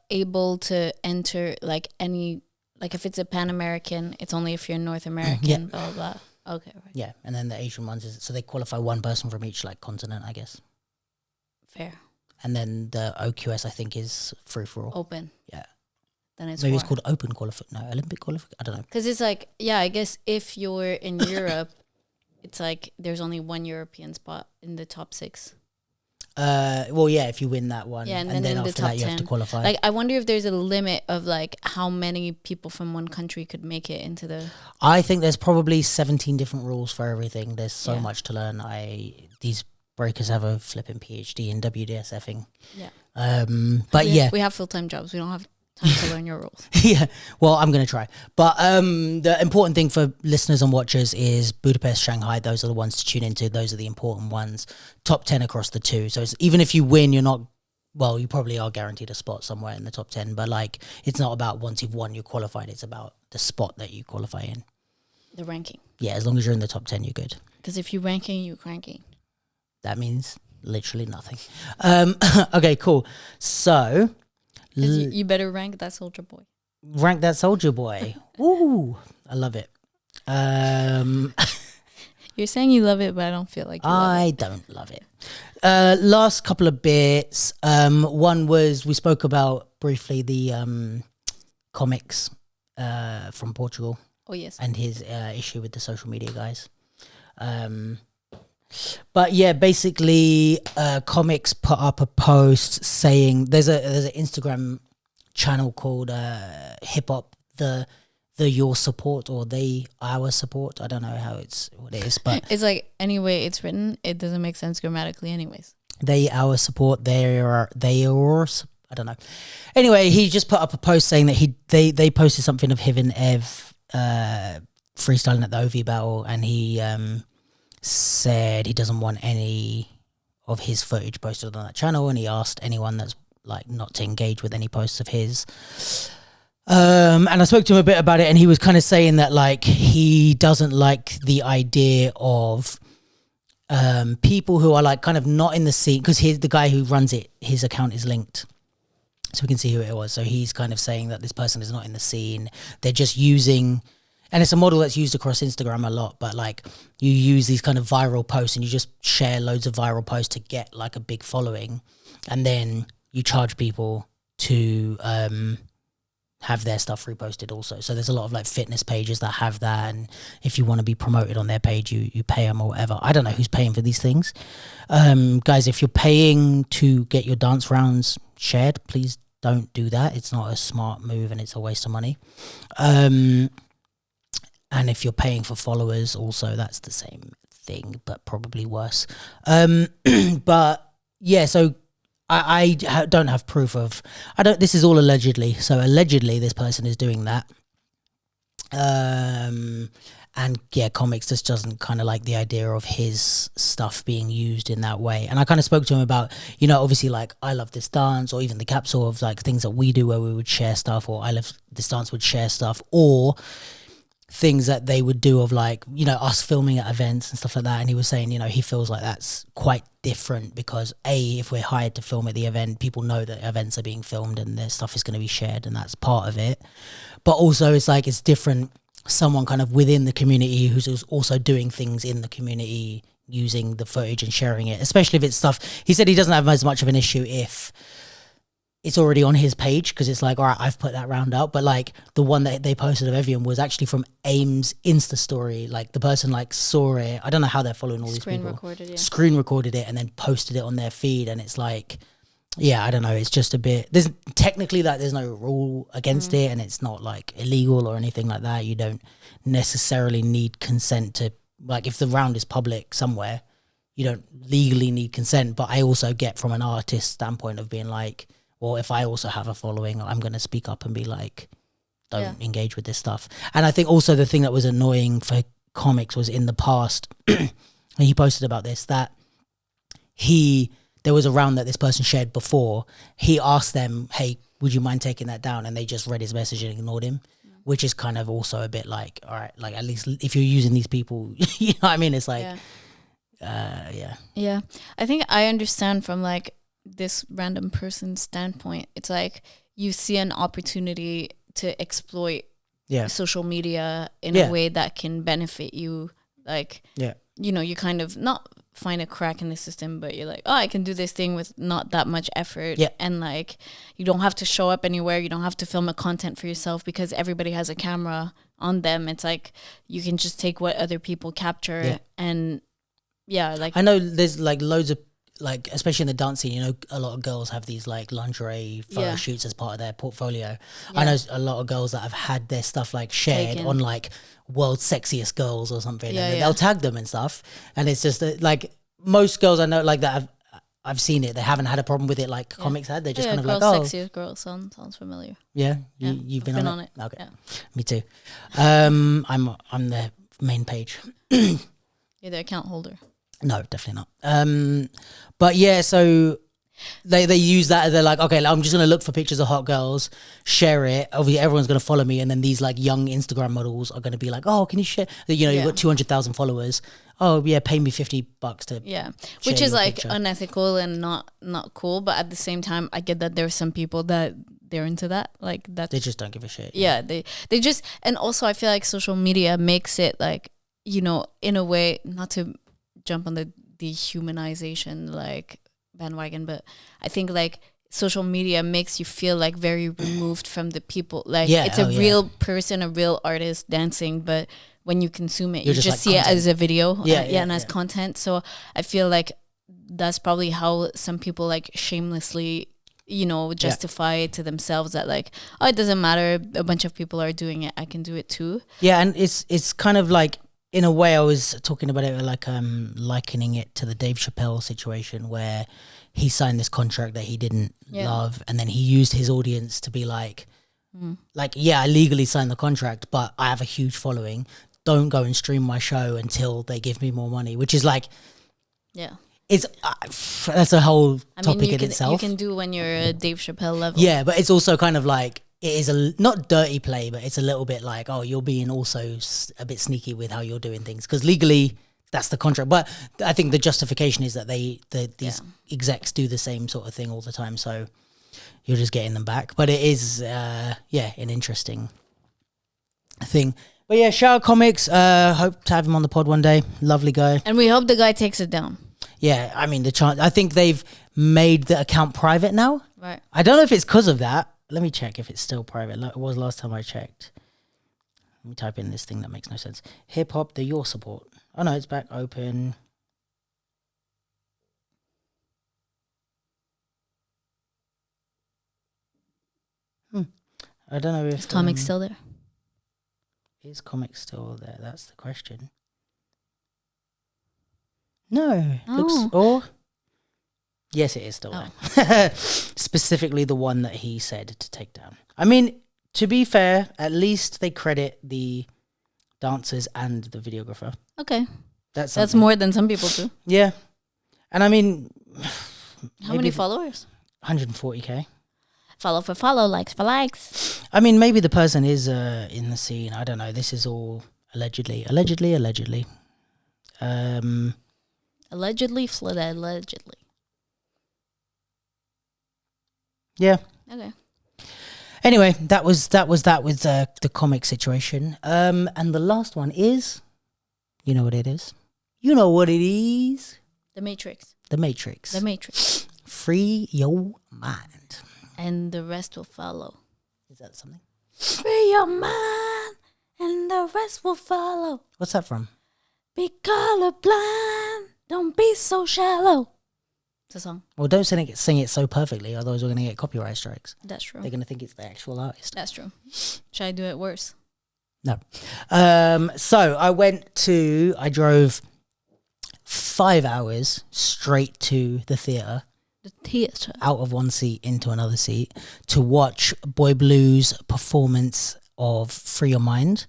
able to enter like any, like if it's a Pan American, it's only if you're North American, blah, blah, blah. Okay, right. Yeah, and then the Asian ones so they qualify 1 person from each like continent, I guess. Fair. And then the OQS, I think, is free for all. Open. Yeah. Then it's maybe it's called open qualification. No, Olympic qualification. I don't know. Because it's like, yeah, I guess if you're in Europe, it's like there's only 1 European spot in the top 6. Well, yeah, if you win that one, yeah, and then in after the top that you 10. have to qualify. Like, I wonder if there's a limit of like how many people from one country could make it into the. I think there's probably 17 different rules for everything. There's so much to learn. These breakers have a flipping PhD in WDSFing. Yeah. But we have full-time jobs. We don't have time to learn your rules. Yeah. Well, I'm going to try. But the important thing for listeners and watchers is Budapest, Shanghai. Those are the ones to tune into. Those are the important ones. Top 10 across the 2. So even if you win, you're not, well, you probably are guaranteed a spot somewhere in the top 10. But like, it's not about once you've won, you're qualified. It's about the spot that you qualify in. The ranking. Yeah, as long as you're in the top 10, you're good. Because if you're ranking, you're cranking. That means literally nothing. Okay, cool. So... You better rank that soldier boy. Rank that soldier boy. Ooh, I love it. You're saying you love it, but I don't feel like you love it. I don't love it. Last couple of bits. One was we spoke about briefly the comics from Portugal. Oh, yes. And his issue with the social media guys. But yeah, basically, Comics put up a post saying there's an Instagram channel called Hip Hop the Your Support or They Our Support. I don't know what it is, but it's like any way it's written, it doesn't make sense grammatically, anyways. They Our Support. They are. I don't know. Anyway, he just put up a post saying that they posted something of him and Ev freestyling at the OV battle, and he said he doesn't want any of his footage posted on that channel, and he asked anyone that's like not to engage with any posts of his. And I spoke to him a bit about it, and he was kind of saying that like he doesn't like the idea of people who are like kind of not in the scene, because the guy who runs it, his account is linked, so we can see who it was. So he's kind of saying that this person is not in the scene. They're just using, and it's a model that's used across Instagram a lot, but like you use these kind of viral posts and you just share loads of viral posts to get like a big following, and then you charge people to have their stuff reposted also. So there's a lot of like fitness pages that have that, and if you want to be promoted on their page, you pay them or whatever. I don't know who's paying for these things. Guys, if you're paying to get your dance rounds shared, please don't do that. It's not a smart move and it's a waste of money. And if you're paying for followers also, that's the same thing, but probably worse. But yeah, so I don't have proof of, this is all allegedly. So allegedly this person is doing that. And yeah, Comics just doesn't kind of like the idea of his stuff being used in that way. And I kind of spoke to him about, you know, obviously like I Love This Dance, or even the capsule of like things that we do where we would share stuff, or I Love This Dance would share stuff, or things that they would do of like, you know, us filming at events and stuff like that. And he was saying, you know, he feels like that's quite different because if we're hired to film at the event, people know that events are being filmed and their stuff is going to be shared, and that's part of it. But also it's like, it's different, someone kind of within the community who's also doing things in the community, using the footage and sharing it, especially if it's stuff, he said he doesn't have as much of an issue if it's already on his page, because it's like, all right, I've put that round out. But like the one that they posted of Evian was actually from AIM's Insta story. Like the person like saw it. I don't know how they're following all these people. Screen recorded it and then posted it on their feed. And it's like, yeah, I don't know. It's just a bit, there's technically like there's no rule against it, and it's not like illegal or anything like that. You don't necessarily need consent to, like if the round is public somewhere, you don't legally need consent. But I also get from an artist standpoint of being like, or if I also have a following, I'm going to speak up and be like, don't engage with this stuff. And I think also the thing that was annoying for Comics was in the past, and he posted about this, that there was a round that this person shared before. He asked them, hey, would you mind taking that down? And they just read his message and ignored him, which is kind of also a bit like, all right, like at least if you're using these people, you know what I mean? It's like, Yeah. I think I understand from like this random person's standpoint. It's like you see an opportunity to exploit social media in a way that can benefit you. Like, you know, you kind of not find a crack in the system, but you're like, oh, I can do this thing with not that much effort. And like, you don't have to show up anywhere. You don't have to film a content for yourself because everybody has a camera on them. It's like, you can just take what other people capture and like, I know there's like loads of, like especially in the dance scene, you know, a lot of girls have these like lingerie photo shoots as part of their portfolio. I know a lot of girls that have had their stuff like shared on like World's Sexiest Girls or something, and they'll tag them and stuff. And it's just like most girls I know like that I've seen it, they haven't had a problem with it like Comics had. They're just kind of like, oh, Sexiest Girl sounds familiar. You've been on it. Okay, me too. I'm the main page. You're the account holder. No, definitely not. But yeah, so they use that. They're like, okay, I'm just going to look for pictures of hot girls, share it. Obviously, everyone's going to follow me. And then these like young Instagram models are going to be like, oh, can you share? You know, you've got 200,000 followers. Oh yeah, pay me $50 to which is like picture. unethical and not cool. But at the same time, I get that there's some people that they're into that. Like that, they just don't give a shit. Yeah, they just, and also I feel like social media makes it like, you know, in a way, not to jump on the dehumanization like bandwagon, but I think like social media makes you feel like very removed from the people. Like it's a real person, a real artist dancing, but when you consume it, you just like see content. It as a video and as content. So I feel like that's probably how some people like shamelessly, you know, justify it to themselves that like, oh, it doesn't matter, a bunch of people are doing it, I can do it too. And it's kind of like, in a way, I was talking about it like likening it to the Dave Chappelle situation where he signed this contract that he didn't love, and then he used his audience to be like, I legally signed the contract, but I have a huge following. Don't go and stream my show until they give me more money, which is like, it's that's a whole topic in itself. You can do when you're a Dave Chappelle level. Yeah, but it's also kind of like, it is not dirty play, but it's a little bit like, oh, you're being also a bit sneaky with how you're doing things, because legally that's the contract. But I think the justification is that these execs do the same sort of thing all the time, so you're just getting them back. But it is an interesting thing. But yeah, Shower Comics, hope to have him on the pod one day. Lovely guy. And we hope the guy takes it down. Yeah, I mean, I think they've made the account private now. Right. I don't know if it's because of that. Let me check if it's still private. It was last time I checked. Let me type in this thing that makes no sense. Hip Hop, the Your Support. Oh no, it's back open. I don't know if... Is Comics still there? Is Comics still there? That's the question. No. Looks... Yes, it is still there. Specifically the one that he said to take down. I mean, to be fair, at least they credit the dancers and the videographer. Okay. That's more than some people do. Yeah. And I mean... How many followers? 140k. Follow for follow, likes for likes. I mean, maybe the person is in the scene. I don't know. This is all allegedly. Allegedly, flooded, allegedly. Yeah. Okay. Anyway, that was that with the comic situation. And the last one is, you know what it is? You know what it is? The Matrix. The Matrix. The Matrix. Free your mind. And the rest will follow. Is that something? Free your mind, and the rest will follow. What's that from? Be colorblind, don't be so shallow. It's a song. Well, don't sing it so perfectly, otherwise we're going to get copyright strikes. That's true. They're going to think it's the actual artist. That's true. Should I do it worse? No. So I drove 5 hours straight to the theatre. The theatre. Out of one seat into another seat to watch Boy Blue's performance of Free Your Mind.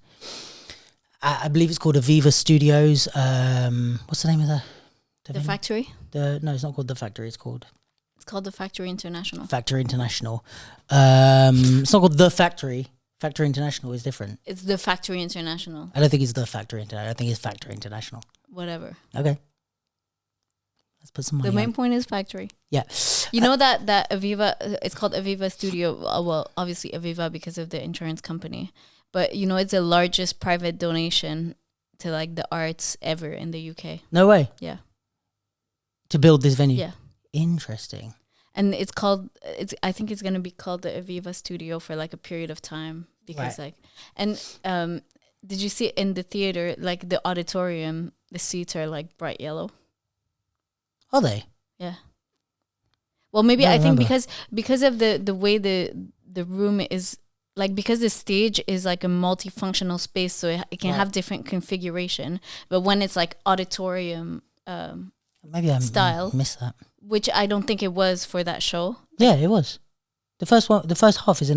I believe it's called Aviva Studios. What's the name of the Factory? No, it's not called The Factory. It's called The Factory International. Factory International. It's not called The Factory. Factory International is different. It's The Factory International. I don't think it's The Factory International. I think it's Factory International. Whatever. Okay. Let's put some money The main point is Factory. Yeah. You know that Aviva, it's called Aviva Studio. Well, obviously Aviva because of the insurance company. But, you know, it's the largest private donation to, like, the arts ever in the UK. No way. Yeah. To build this venue? Yeah. Interesting. And I think it's going to be called the Aviva Studio for, like, a period of time. Because, right. did you see it in the theater, like, the auditorium, the seats are, like, bright yellow? Are they? Yeah. Well, maybe I think because of the way the room is, like, because the stage is like a multifunctional space, so it can have different configuration. But when it's like auditorium maybe I missed that. Which I don't think it was for that show. Yeah, it was. The first half is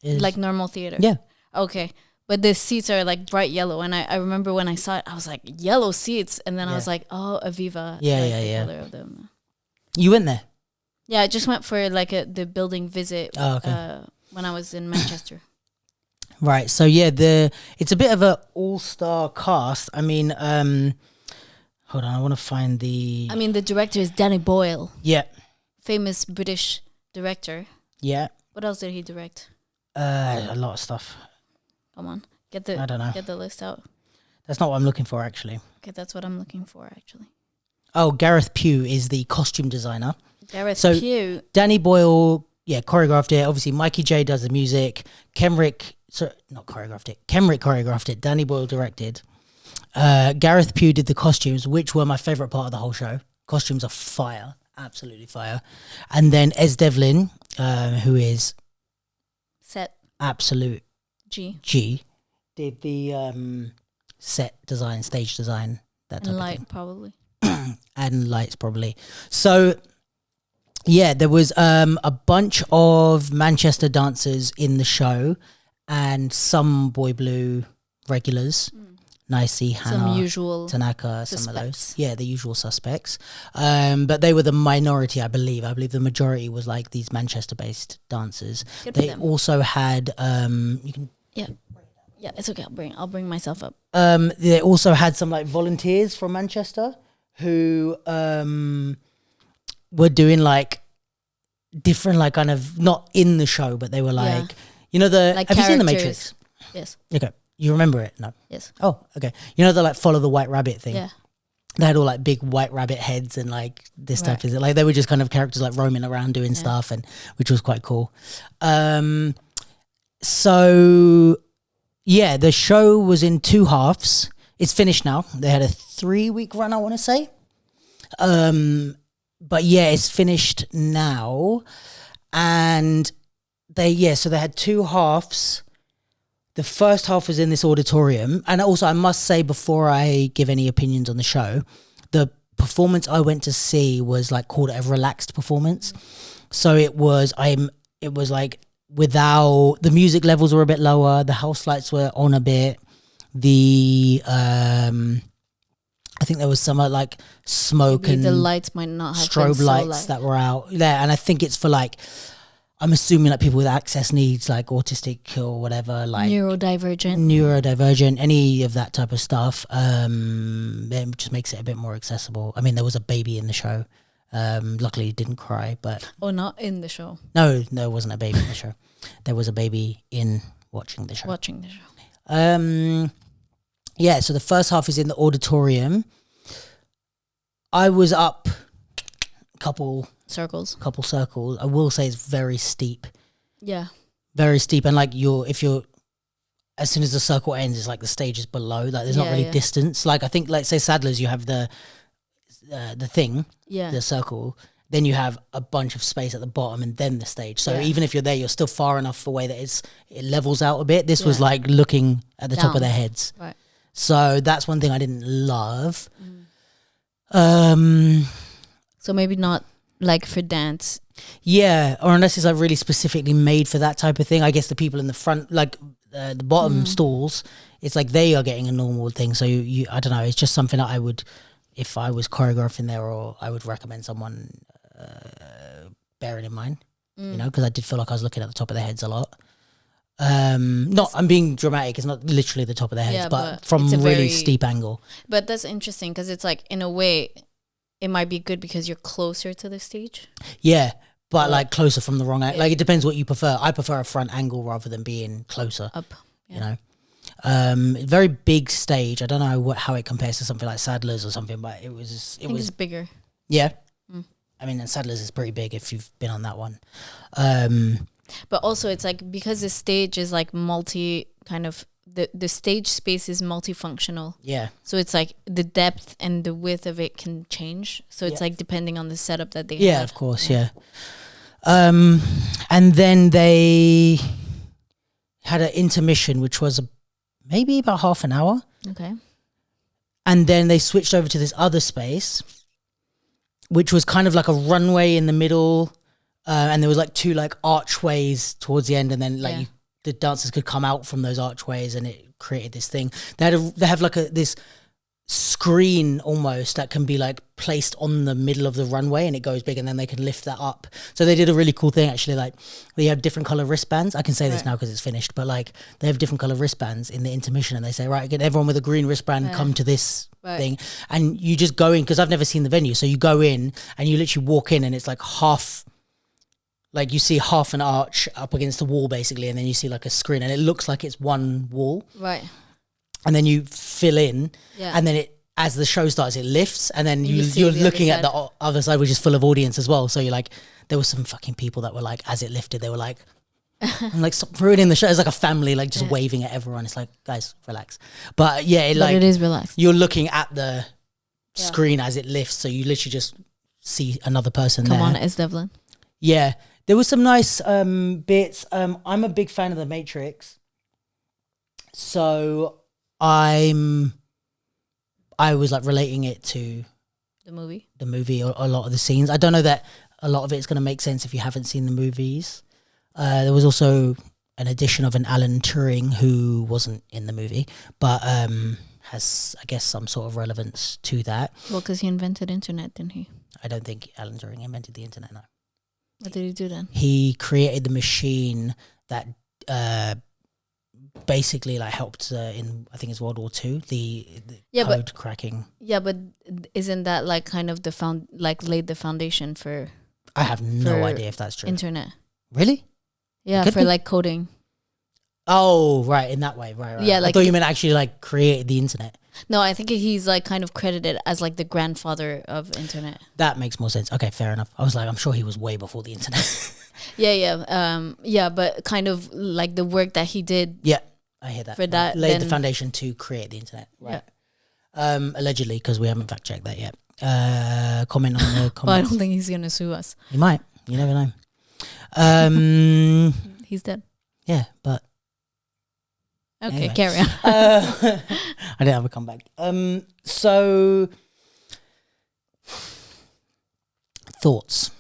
like normal theater. Yeah. Okay. But the seats are like bright yellow, and I remember when I saw it, I was like, yellow seats, and then I was like, oh, Aviva. Yeah. Color of them. You went there? Yeah, I just went for like the building visit. Oh, okay. When I was in Manchester. Right. So yeah, it's a bit of an all-star cast. I mean, hold on, I want to find the. I mean, the director is Danny Boyle. Yeah. Famous British director. Yeah. What else did he direct? A lot of stuff. Come on, I don't know. Get the list out. That's not what I'm looking for, actually. Okay, that's what I'm looking for, actually. Oh, Gareth Pugh is the costume designer. Gareth Pugh. Danny Boyle, choreographed it. Obviously, Mikey J does the music. Kenrick choreographed it. Danny Boyle directed. Gareth Pugh did the costumes, which were my favourite part of the whole show. Costumes are fire. Absolutely fire. And then Ez Devlin, who is... Set. Absolute... G did the set design, stage design, that type and of light thing. probably. And lights probably. So yeah, there was a bunch of Manchester dancers in the show and some Boy Blue regulars. Nicey, Hannah, some usual Tanaka, suspects. Some of those. Yeah, the usual suspects. But they were the minority, I believe. I believe the majority was like these Manchester-based dancers. Good they also had, Yeah, it's okay. I'll bring myself up. They also had some like volunteers from Manchester who were doing like different, like kind of not in the show, but they were like, you know, like have you seen The Matrix? Yes. Okay. You remember it? No. Yes. Oh, okay. You know the like follow the white rabbit thing? Yeah. They had all like big white rabbit heads and like this type of thing. Like they were just kind of characters like roaming around doing stuff, and which was quite cool. So yeah, the show was in 2 halves. It's finished now. They had a 3-week run, I want to say. But yeah, it's finished now. And they had 2 halves. The first half was in this auditorium. And also, I must say, before I give any opinions on the show, the performance I went to see was like called a relaxed performance. So it was like without, the music levels were a bit lower, the house lights were on a bit, I think there was some like smoke. Maybe and the lights might not have strobe lights that were out there, and I think it's for like, I'm assuming like people with access needs, like autistic or whatever, like neurodivergent, any of that type of stuff. It just makes it a bit more accessible. I mean, there was a baby in the show. Luckily, he didn't cry, but not in the show. No, it wasn't a baby in the show. There was a baby in watching the show. Yeah, so the first half is in the auditorium. I was up a couple circles. I will say it's very steep. Yeah. Very steep. And like as soon as the circle ends, it's like the stage is below. Like there's not really distance. Like I think, like say Sadler's, you have the thing, the circle. Then you have a bunch of space at the bottom and then the stage. So even if you're there, you're still far enough away that it levels out a bit. This was like looking at the top of their heads. Right. So that's one thing I didn't love. So maybe not like for dance. Yeah, or unless it's like really specifically made for that type of thing. I guess the people in the front, like the bottom stalls, it's like they are getting a normal thing. So you I don't know. It's just something that I would, if I was choreographing there, or I would recommend someone bearing in mind. You know, because I did feel like I was looking at the top of their heads a lot. I'm being dramatic. It's not literally the top of their heads, but from a really steep angle. But that's interesting because it's like, in a way, it might be good because you're closer to the stage. Yeah, but like closer from the wrong angle. Like it depends what you prefer. I prefer a front angle rather than being closer up. Yeah. You know, very big stage. I don't know how it compares to something like Sadler's or something, but it was bigger. Yeah, I mean, and Sadler's is pretty big if you've been on that one. But also it's like, because the stage is like the stage space is multifunctional. Yeah. So it's like the depth and the width of it can change. So it's like depending on the setup that they have. Yeah, of course, yeah. And then they had an intermission, which was maybe about half an hour. Okay. And then they switched over to this other space, which was kind of like a runway in the middle. And there was like 2 like archways towards the end, and then like the dancers could come out from those archways, and it created this thing. They have like this screen almost that can be like placed on the middle of the runway, and it goes big, and then they can lift that up. So they did a really cool thing actually. Like they have different color wristbands. I can say this now because it's finished, but like they have different color wristbands in the intermission, and they say, right, get everyone with a green wristband come to this thing, and you just go in, because I've never seen the venue. So you go in and you literally walk in, and it's like half. Like you see half an arch up against the wall basically, and then you see like a screen, and it looks like it's one wall. Right. And then you fill in, and then as the show starts, it lifts, and then you're looking at the other side, which is full of audience as well. So you're like, there were some fucking people that were like, as it lifted, they were like, I'm like, stop ruining the show. It's like a family, like just waving at everyone. It's like, guys, relax. But yeah, it is relaxed. You're looking at the screen as it lifts, so you literally just see another person there. Come on, it's Devlin. Yeah. There was some nice bits. I'm a big fan of The Matrix, so I was like relating it to the movie, or a lot of the scenes. I don't know that a lot of it's going to make sense if you haven't seen the movies. There was also an addition of an Alan Turing who wasn't in the movie, but has, I guess, some sort of relevance to that. Well, because he invented internet, didn't he? I don't think Alan Turing invented the internet, no. What did he do then? He created the machine that basically like helped in, I think it's World War II, the code cracking. Yeah, but isn't that like kind of laid the foundation for? I have no idea if that's true. Internet. Really? Yeah, for like coding. Oh, right, in that way, right. Yeah, like I thought you meant actually like create the internet. No, I think he's like kind of credited as like the grandfather of internet. That makes more sense. Okay, fair enough. I was like, I'm sure he was way before the internet. Yeah, but kind of like the work that he did. Yeah, I hear that. For that, laid the foundation to create the internet, right? Yeah. Allegedly, because we haven't fact checked that yet. Comment on the comments. Well, I don't think he's gonna sue us. He might. You never know. He's dead. Yeah, but. Okay, anyway. carry on. I didn't have a comeback. So thoughts.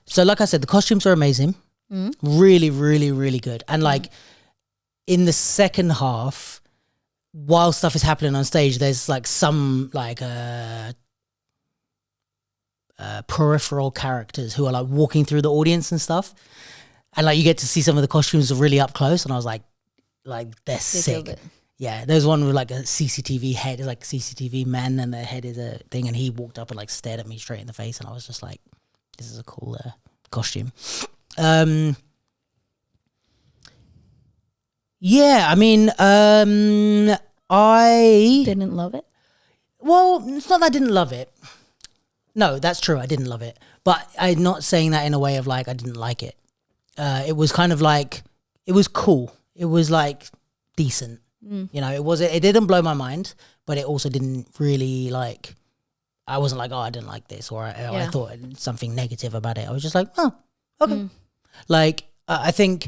So like I said, the costumes are amazing. Really, really, really good. And like in the second half, while stuff is happening on stage, there's like some like peripheral characters who are like walking through the audience and stuff. And like you get to see some of the costumes really up close. And I was like they're sick. Yeah, there's one with like a CCTV head, it's like CCTV man, and their head is a thing, and he walked up and like stared at me straight in the face, and I was just like, this is a cool costume. Yeah, I mean, I didn't love it. Well, it's not that I didn't love it. No, that's true, I didn't love it, but I'm not saying that in a way of like I didn't like it. It was kind of like, it was cool. It was like decent, you know. It didn't blow my mind, but it also didn't really like. I wasn't like, oh, I didn't like this, or I thought something negative about it. I was just like, oh, okay. Like I think,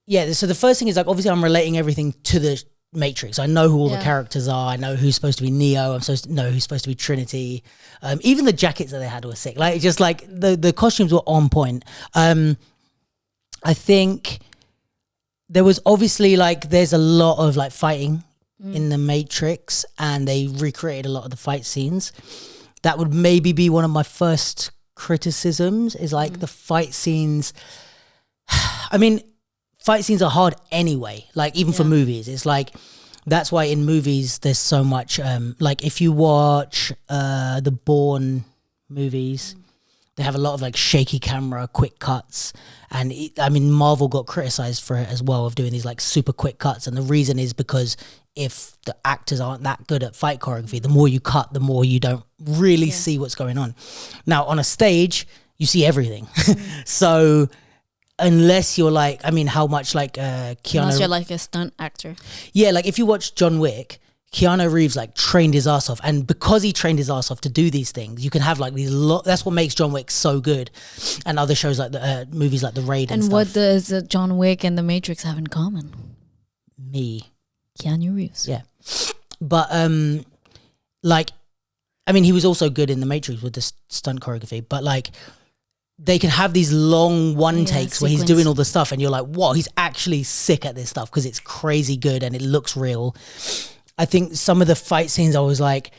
yeah. So the first thing is like, obviously, I'm relating everything to the Matrix. I know who all the characters are. I know who's supposed to be Neo. I'm supposed to know who's supposed to be Trinity. Even the jackets that they had were sick. Like just like the costumes were on point. I think. There was obviously like, there's a lot of like fighting in the Matrix, and they recreated a lot of the fight scenes. That would maybe be one of my first criticisms is like the fight scenes. I mean, fight scenes are hard anyway, like even for movies. It's like, that's why in movies there's so much, like if you watch the Bourne movies, they have a lot of like shaky camera, quick cuts. And I mean, Marvel got criticized for it as well, of doing these like super quick cuts. And the reason is because if the actors aren't that good at fight choreography, the more you cut, the more you don't really see what's going on. Now on a stage, you see everything. So unless you're like, I mean, how much like Keanu... Unless you're like a stunt actor. Yeah, like if you watch John Wick, Keanu Reeves like trained his ass off, and because he trained his ass off to do these things, you can have like these that's what makes John Wick so good, and other shows like the movies like The Raid and stuff. What does John Wick and The Matrix have in common? Me, Keanu Reeves. Yeah, but like, I mean, he was also good in The Matrix with the stunt choreography, but like, they can have these long takes where he's doing all the stuff, and you're like, whoa, he's actually sick at this stuff because it's crazy good and it looks real. I think some of the fight scenes I was like...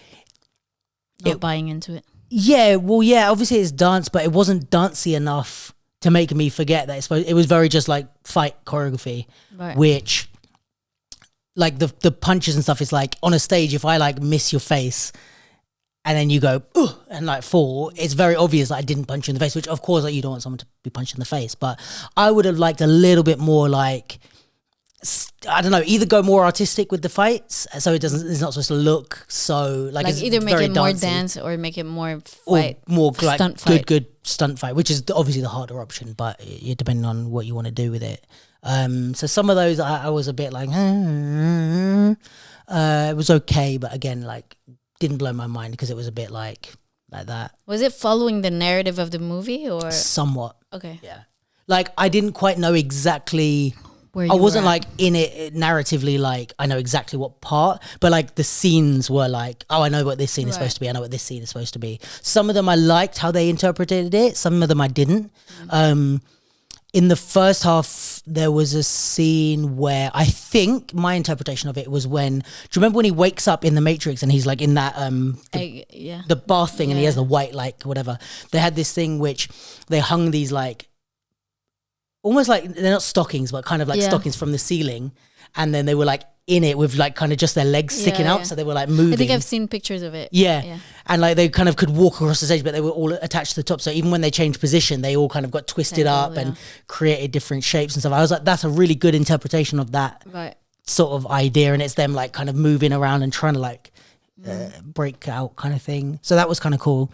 Not buying into it. Yeah, well, yeah, obviously it's dance, but it wasn't dancey enough to make me forget that it was very just like fight choreography, which like the punches and stuff is like on a stage, if I like miss your face and then you go, ugh, and like fall, it's very obvious that I didn't punch you in the face, which of course like you don't want someone to be punched in the face, but I would have liked a little bit more like... I don't know, either go more artistic with the fights so it's not supposed to look so like it's either make it more dancey, dance or make it more fight, or more like stunt fight. good stunt fight, which is obviously the harder option, but you're depending on what you want to do with it. So some of those I was a bit like it was okay, but again like didn't blow my mind because it was a bit like that. Was it following the narrative of the movie or somewhat? Okay. Yeah, like I didn't quite know exactly. I wasn't like in it narratively, like I know exactly what part, but like the scenes were like, oh, I know what this scene is supposed to be. I know what this scene is supposed to be. Some of them I liked how they interpreted it. Some of them I didn't. In the first half, there was a scene where I think my interpretation of it was when, do you remember when he wakes up in the Matrix and he's like in that, the bath thing and he has the white, like whatever. They had this thing which they hung these like, almost like they're not stockings, but kind of like stockings from the ceiling, and then they were like in it with like kind of just their legs sticking out, so they were like moving. I think I've seen pictures of it. Yeah. And like they kind of could walk across the stage, but they were all attached to the top. So even when they changed position, they all kind of got twisted up and created different shapes and stuff. I was like, that's a really good interpretation of that sort of idea, and it's them like kind of moving around and trying to like break out kind of thing. So that was kind of cool.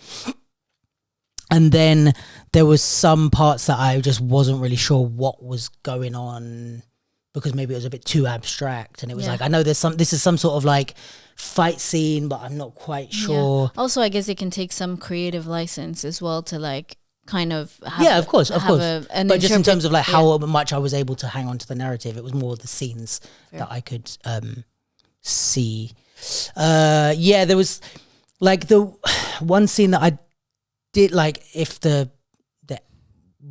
And then there was some parts that I just wasn't really sure what was going on, because maybe it was a bit too abstract, and it was like, I know this is some sort of like fight scene, but I'm not quite sure. Also, I guess it can take some creative license as well to like kind of have of course. But just in terms of like how much I was able to hang on to the narrative, it was more the scenes that I could see. There was like the one scene that I did like, if the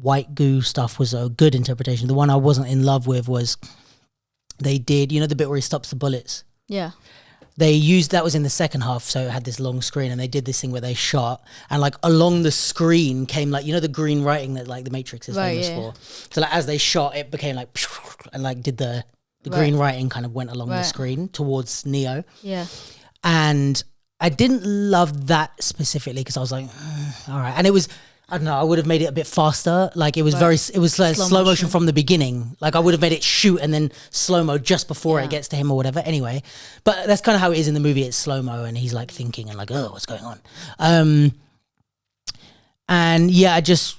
white goo stuff was a good interpretation. The one I wasn't in love with was they did, you know, the bit where he stops the bullets. Yeah. They used, that was in the second half, so it had this long screen, and they did this thing where they shot, and like along the screen came like, you know, the green writing that like the Matrix is famous for. So like as they shot, it became like, and like did the green writing kind of went along the screen towards Neo. Yeah. And I didn't love that specifically, because I was like, all right. And it was, I don't know, I would have made it a bit faster. Like it was it was like slow motion from the beginning. Like I would have made it shoot and then slow-mo just before it gets to him or whatever. Anyway, but that's kind of how it is in the movie. It's slow-mo and he's like thinking and like, oh, what's going on? And yeah, I just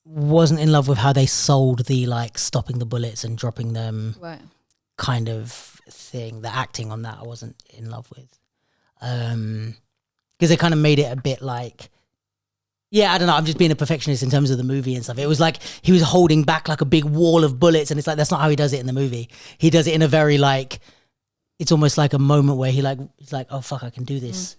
wasn't in love with how they sold the like stopping the bullets and dropping them kind of thing. The acting on that I wasn't in love with. Because they kind of made it a bit like, I don't know, I'm just being a perfectionist in terms of the movie and stuff. It was like he was holding back like a big wall of bullets, and it's like, that's not how he does it in the movie. He does it in a very like, it's almost like a moment where he's like, oh fuck, I can do this.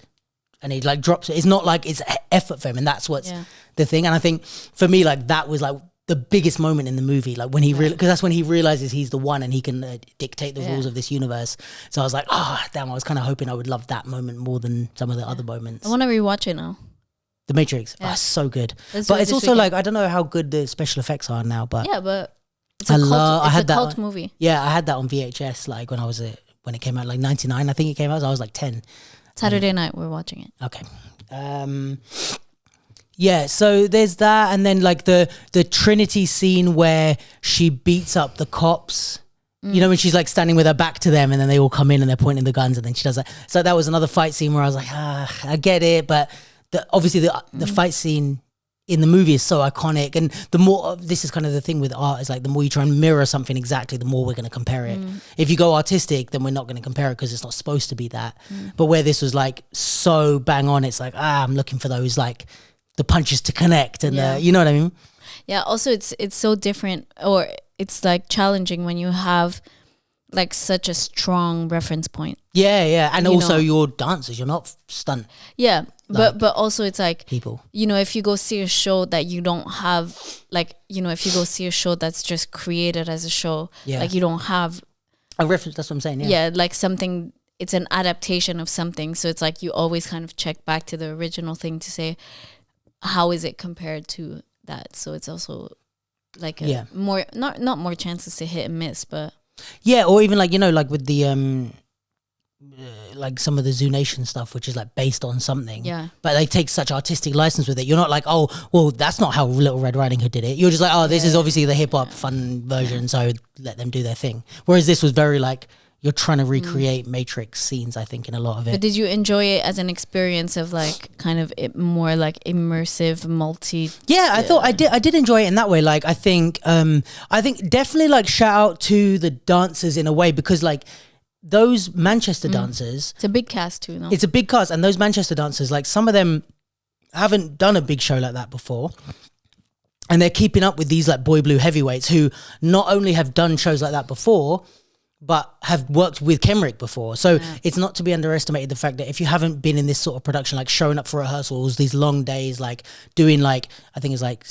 And he like drops it. It's not like it's effort for him, and that's what's the thing. And I think for me, like that was like the biggest moment in the movie, like when he because that's when he realizes he's the one and he can dictate the rules of this universe. So I was like, damn, I was kind of hoping I would love that moment more than some of the other moments. I want to rewatch it now. The Matrix, so good. But it's also like, I don't know how good the special effects are now, but but it's a cult movie. Yeah, I had that on VHS like when it came out, like 99, I think it came out. So I was like 10. Saturday night we're watching it. Okay. So there's that, and then like the Trinity scene where she beats up the cops. You know, when she's like standing with her back to them, and then they all come in and they're pointing the guns, and then she does that. So that was another fight scene where I was like, I get it, but obviously the fight scene in the movie is so iconic, and the more, this is kind of the thing with art, is like the more you try and mirror something exactly, the more we're going to compare it. If you go artistic, then we're not going to compare it because it's not supposed to be that. But where this was like so bang on, it's like, I'm looking for those like the punches to connect, and you know what I mean? Yeah. Also, it's so different, or it's like challenging when you have like such a strong reference point. Yeah, and also you're dancers, you're not stunt. Yeah, like, but also it's like people. You know, if you go see a show that you don't have, like, you know, if you go see a show that's just created as a show, like you don't have a reference. That's what I'm saying. Yeah, like something. It's an adaptation of something, so it's like you always kind of check back to the original thing to say, how is it compared to that? So it's also like more not more chances to hit and miss, but or even like, you know, like with the like some of the Zoo Nation stuff, which is like based on something, but they take such artistic license with it. You're not like, oh well, that's not how Little Red Riding Hood did it. You're just like, oh, this is obviously the hip hop fun version, so let them do their thing. Whereas this was very like, you're trying to recreate Matrix scenes, I think, in a lot of it. But did you enjoy it as an experience of like kind of more like immersive multi? Yeah, I thought I did enjoy it in that way. Like I think definitely like shout out to the dancers in a way, because like those Manchester dancers, it's a big cast too, no? It's a big cast, and those Manchester dancers, like some of them haven't done a big show like that before. And they're keeping up with these like Boy Blue heavyweights who not only have done shows like that before, but have worked with Kenrick before. So it's not to be underestimated, the fact that if you haven't been in this sort of production, like showing up for rehearsals, these long days, like doing like, I think it's like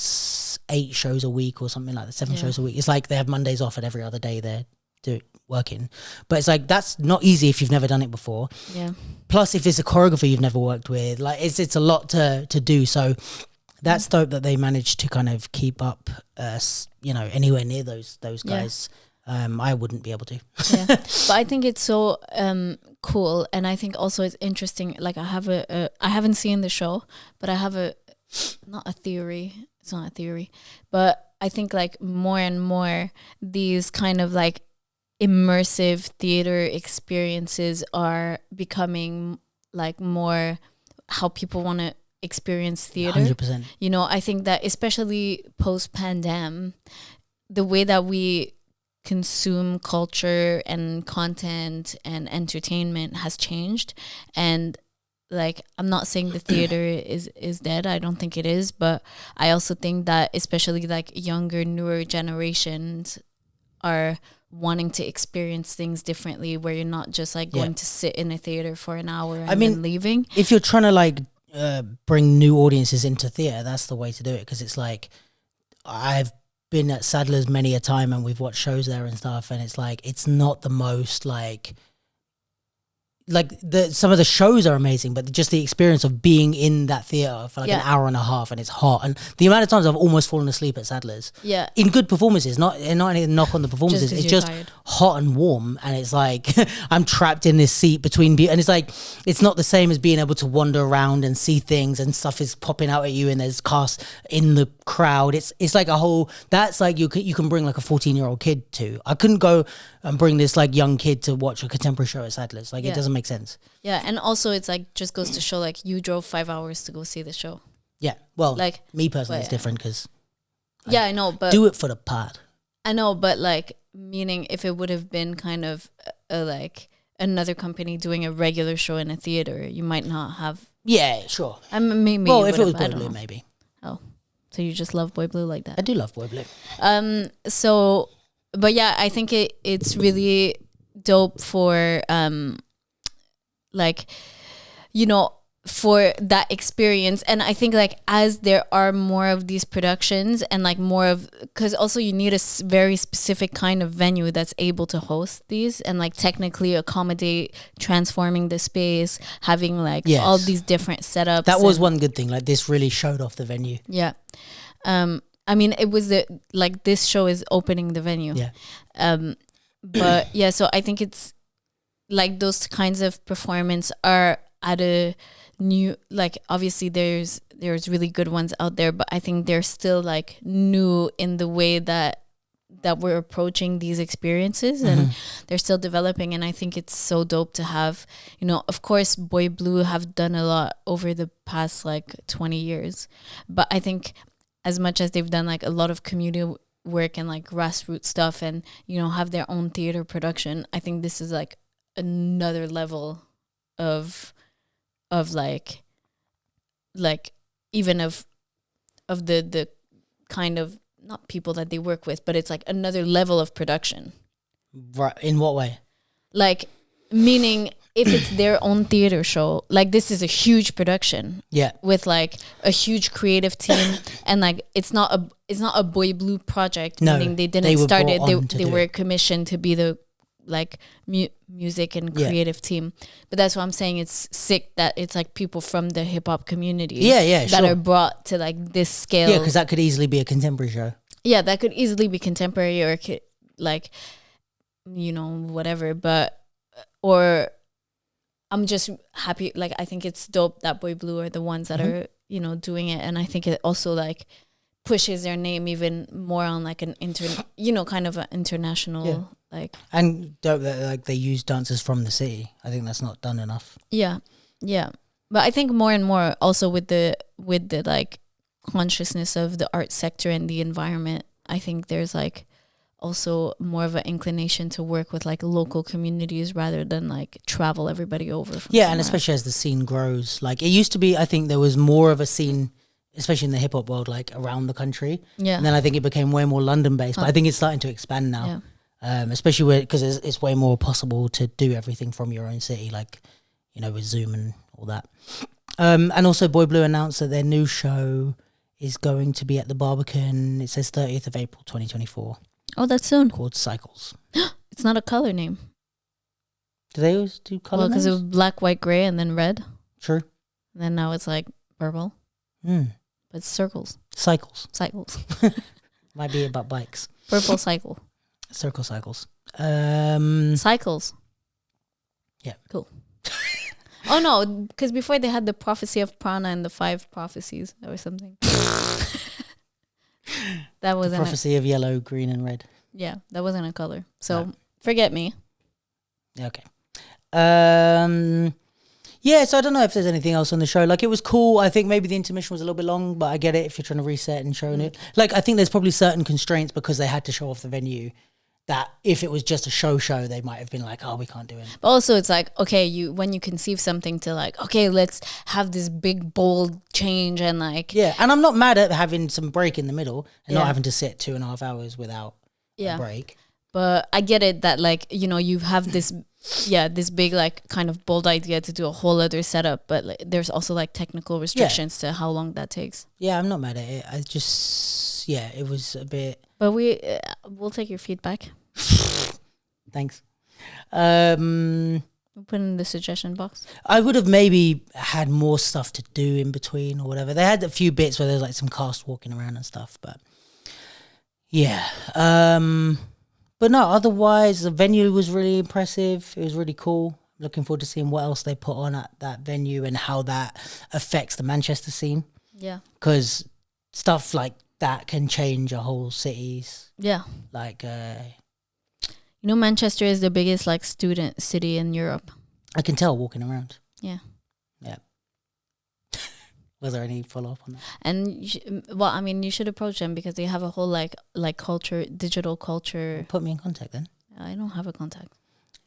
8 shows a week or something like that, 7 shows a week. It's like they have Mondays off and every other day they're working. But it's like, that's not easy if you've never done it before. Yeah. Plus, if it's a choreographer you've never worked with, like it's a lot to do. So That's dope that they managed to kind of keep up, anywhere near those guys. I wouldn't be able to. Yeah, but I think it's so cool, and I think also it's interesting. Like I haven't seen the show, but I have not a theory. It's not a theory, but I think like more and more these kind of like immersive theater experiences are becoming like more how people want to experience theater. 100%. You know, I think that especially post-pandemic, the way that we consume culture and content and entertainment has changed. And like, I'm not saying the theater is dead. I don't think it is. But I also think that especially like younger, newer generations are wanting to experience things differently, where you're not just like going to sit in a theater for an hour and then leaving. If you're trying to like bring new audiences into theater, that's the way to do it. Because it's like, I've been at Sadler's many a time and we've watched shows there and stuff, and it's like, it's not the most like some of the shows are amazing, but just the experience of being in that theater for like an hour and a half, and it's hot, and the amount of times I've almost fallen asleep at Sadler's in good performances, not any knock on the performances, it's just tired. Hot and warm, and it's like I'm trapped in this seat between and it's like, it's not the same as being able to wander around and see things and stuff is popping out at you and there's cast in the crowd. It's like a whole, that's like you can bring like a 14-year-old kid to. I couldn't go and bring this like young kid to watch a contemporary show at Sadler's. Like it doesn't make sense. Yeah, and also it's like, just goes to show like you drove 5 hours to go see the show. Yeah, well, like me personally, it's different because I know, but do it for the pod. I know, but like, meaning if it would have been kind of like another company doing a regular show in a theater, you might not have. Yeah, sure. Maybe. Well, if it was Boy Blue, maybe. Oh, so you just love Boy Blue like that? I do love Boy Blue. So, but yeah, I think it's really dope for like, you know, for that experience. And I think like as there are more of these productions and like more of, because also you need a very specific kind of venue that's able to host these and like technically accommodate transforming the space, having like all these different setups. That was one good thing, like this really showed off the venue. Yeah. I mean, it was like this show is opening the venue. Yeah. But yeah, so I think it's like those kinds of performance are at a new, like obviously there's really good ones out there, but I think they're still like new in the way that we're approaching these experiences, and they're still developing. And I think it's so dope to have, you know, of course Boy Blue have done a lot over the past like 20 years, but I think as much as they've done like a lot of community work and like grassroots stuff and, you know, have their own theater production, I think this is like another level of like even of the kind of, not people that they work with, but it's like another level of production. Right. In what way? Like, meaning if it's their own theater show, like this is a huge production. Yeah. With like a huge creative team, and like it's not a Boy Blue project. No, meaning they didn't start it. They were commissioned to be the like music and creative team. But that's what I'm saying. It's sick that it's like people from the hip hop community. That are brought to like this scale. Yeah, because that could easily be a contemporary show. Yeah, that could easily be contemporary or like, you know, whatever. But or I'm just happy. Like I think it's dope that Boy Blue are the ones that are, you know, doing it, and I think it also like pushes their name even more on like an kind of an international like. And dope that like they use dancers from the city. I think that's not done enough. Yeah, but I think more and more also with the like consciousness of the art sector and the environment, I think there's like also more of an inclination to work with like local communities rather than like travel everybody over from somewhere. And especially as the scene grows, like it used to be, I think there was more of a scene, especially in the hip hop world, like around the country. Yeah. And then I think it became way more London based, but I think it's starting to expand now. Yeah. Especially because it's way more possible to do everything from your own city, like, you know, with Zoom and all that. And also Boy Blue announced that their new show is going to be at the Barbican. It says 30th of April 2024. Oh, that's soon. Called Cycles. It's not a color name. Do they always do color names? Well, because it was black, white, gray, and then red. True. And then now it's like purple. But but it's circles. Cycles. Might be about bikes. Purple cycle. Circle cycles. Cycles. Yeah. Cool. Oh no, because before they had the prophecy of Prana and the 5 prophecies or something. That wasn't prophecy of yellow, green, and red. Yeah, that wasn't a color. So forget me. Okay. Yeah, so I don't know if there's anything else on the show. Like, it was cool. I think maybe the intermission was a little bit long, but I get it if you're trying to reset and showing it. Like, I think there's probably certain constraints because they had to show off the venue that if it was just a show, they might have been like, oh, we can't do it. But also it's like, okay, when you conceive something to like, okay, let's have this big, bold change and like... Yeah, and I'm not mad at having some break in the middle and not having to sit 2.5 hours without a break. But I get it that like, you know, you have this... this big like kind of bold idea to do a whole other setup, but like, there's also like technical restrictions to how long that takes. Yeah, I'm not mad at it. I just it was a bit. But we'll take your feedback. Thanks. We'll put in the suggestion box. I would have maybe had more stuff to do in between or whatever. They had a few bits where there's like some cast walking around and stuff, but yeah. But no, otherwise, the venue was really impressive. It was really cool. Looking forward to seeing what else they put on at that venue and how that affects the Manchester scene. Yeah. Because stuff like that can change a whole city's... Yeah. Like... you know, Manchester is the biggest like student city in Europe. I can tell walking around. Yeah. Yeah. Was there any follow-up on that? And I mean, you should approach them because they have a whole like culture, digital culture. Well, put me in contact then. I don't have a contact.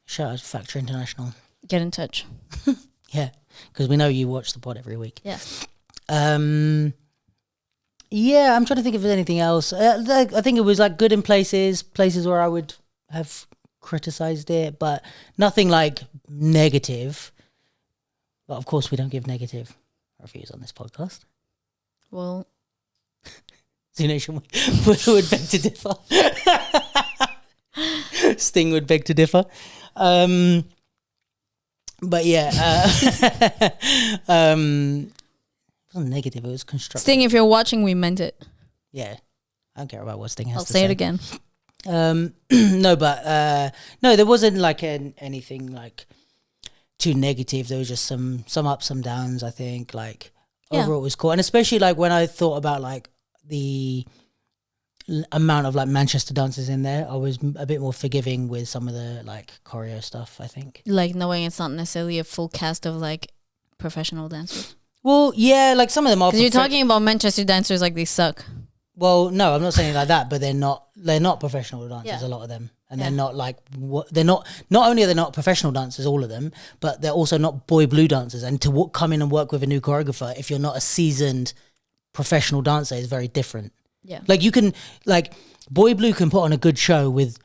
Shout out to Factor International. Get in touch. Yeah, because we know you watch the pod every week. Yeah. Yeah, I'm trying to think if there's anything else. I think it was like good in places where I would have criticized it, but nothing like negative. But of course, we don't give negative reviews on this podcast. Well, Z Nation would beg to differ. Sting would beg to differ. But yeah, it wasn't negative, it was constructive. Sting, if you're watching, we meant it. Yeah, I don't care about what Sting has to say. I'll it again. No, but no, there wasn't like anything like too negative. There was just some ups, some downs. I think like overall it was cool, and especially like when I thought about like the amount of like Manchester dancers in there, I was a bit more forgiving with some of the like choreo stuff. I think like knowing it's not necessarily a full cast of like professional dancers. Well, yeah, like some of them are. Because you're talking about Manchester dancers like they suck. Well, no, I'm not saying like that, but they're not professional dancers. A lot of them. And they're not like they're not only are they not professional dancers, all of them, but they're also not Boy Blue dancers. And to come in and work with a new choreographer, if you're not a seasoned professional dancer, is very different. Yeah, like you can Boy Blue can put on a good show with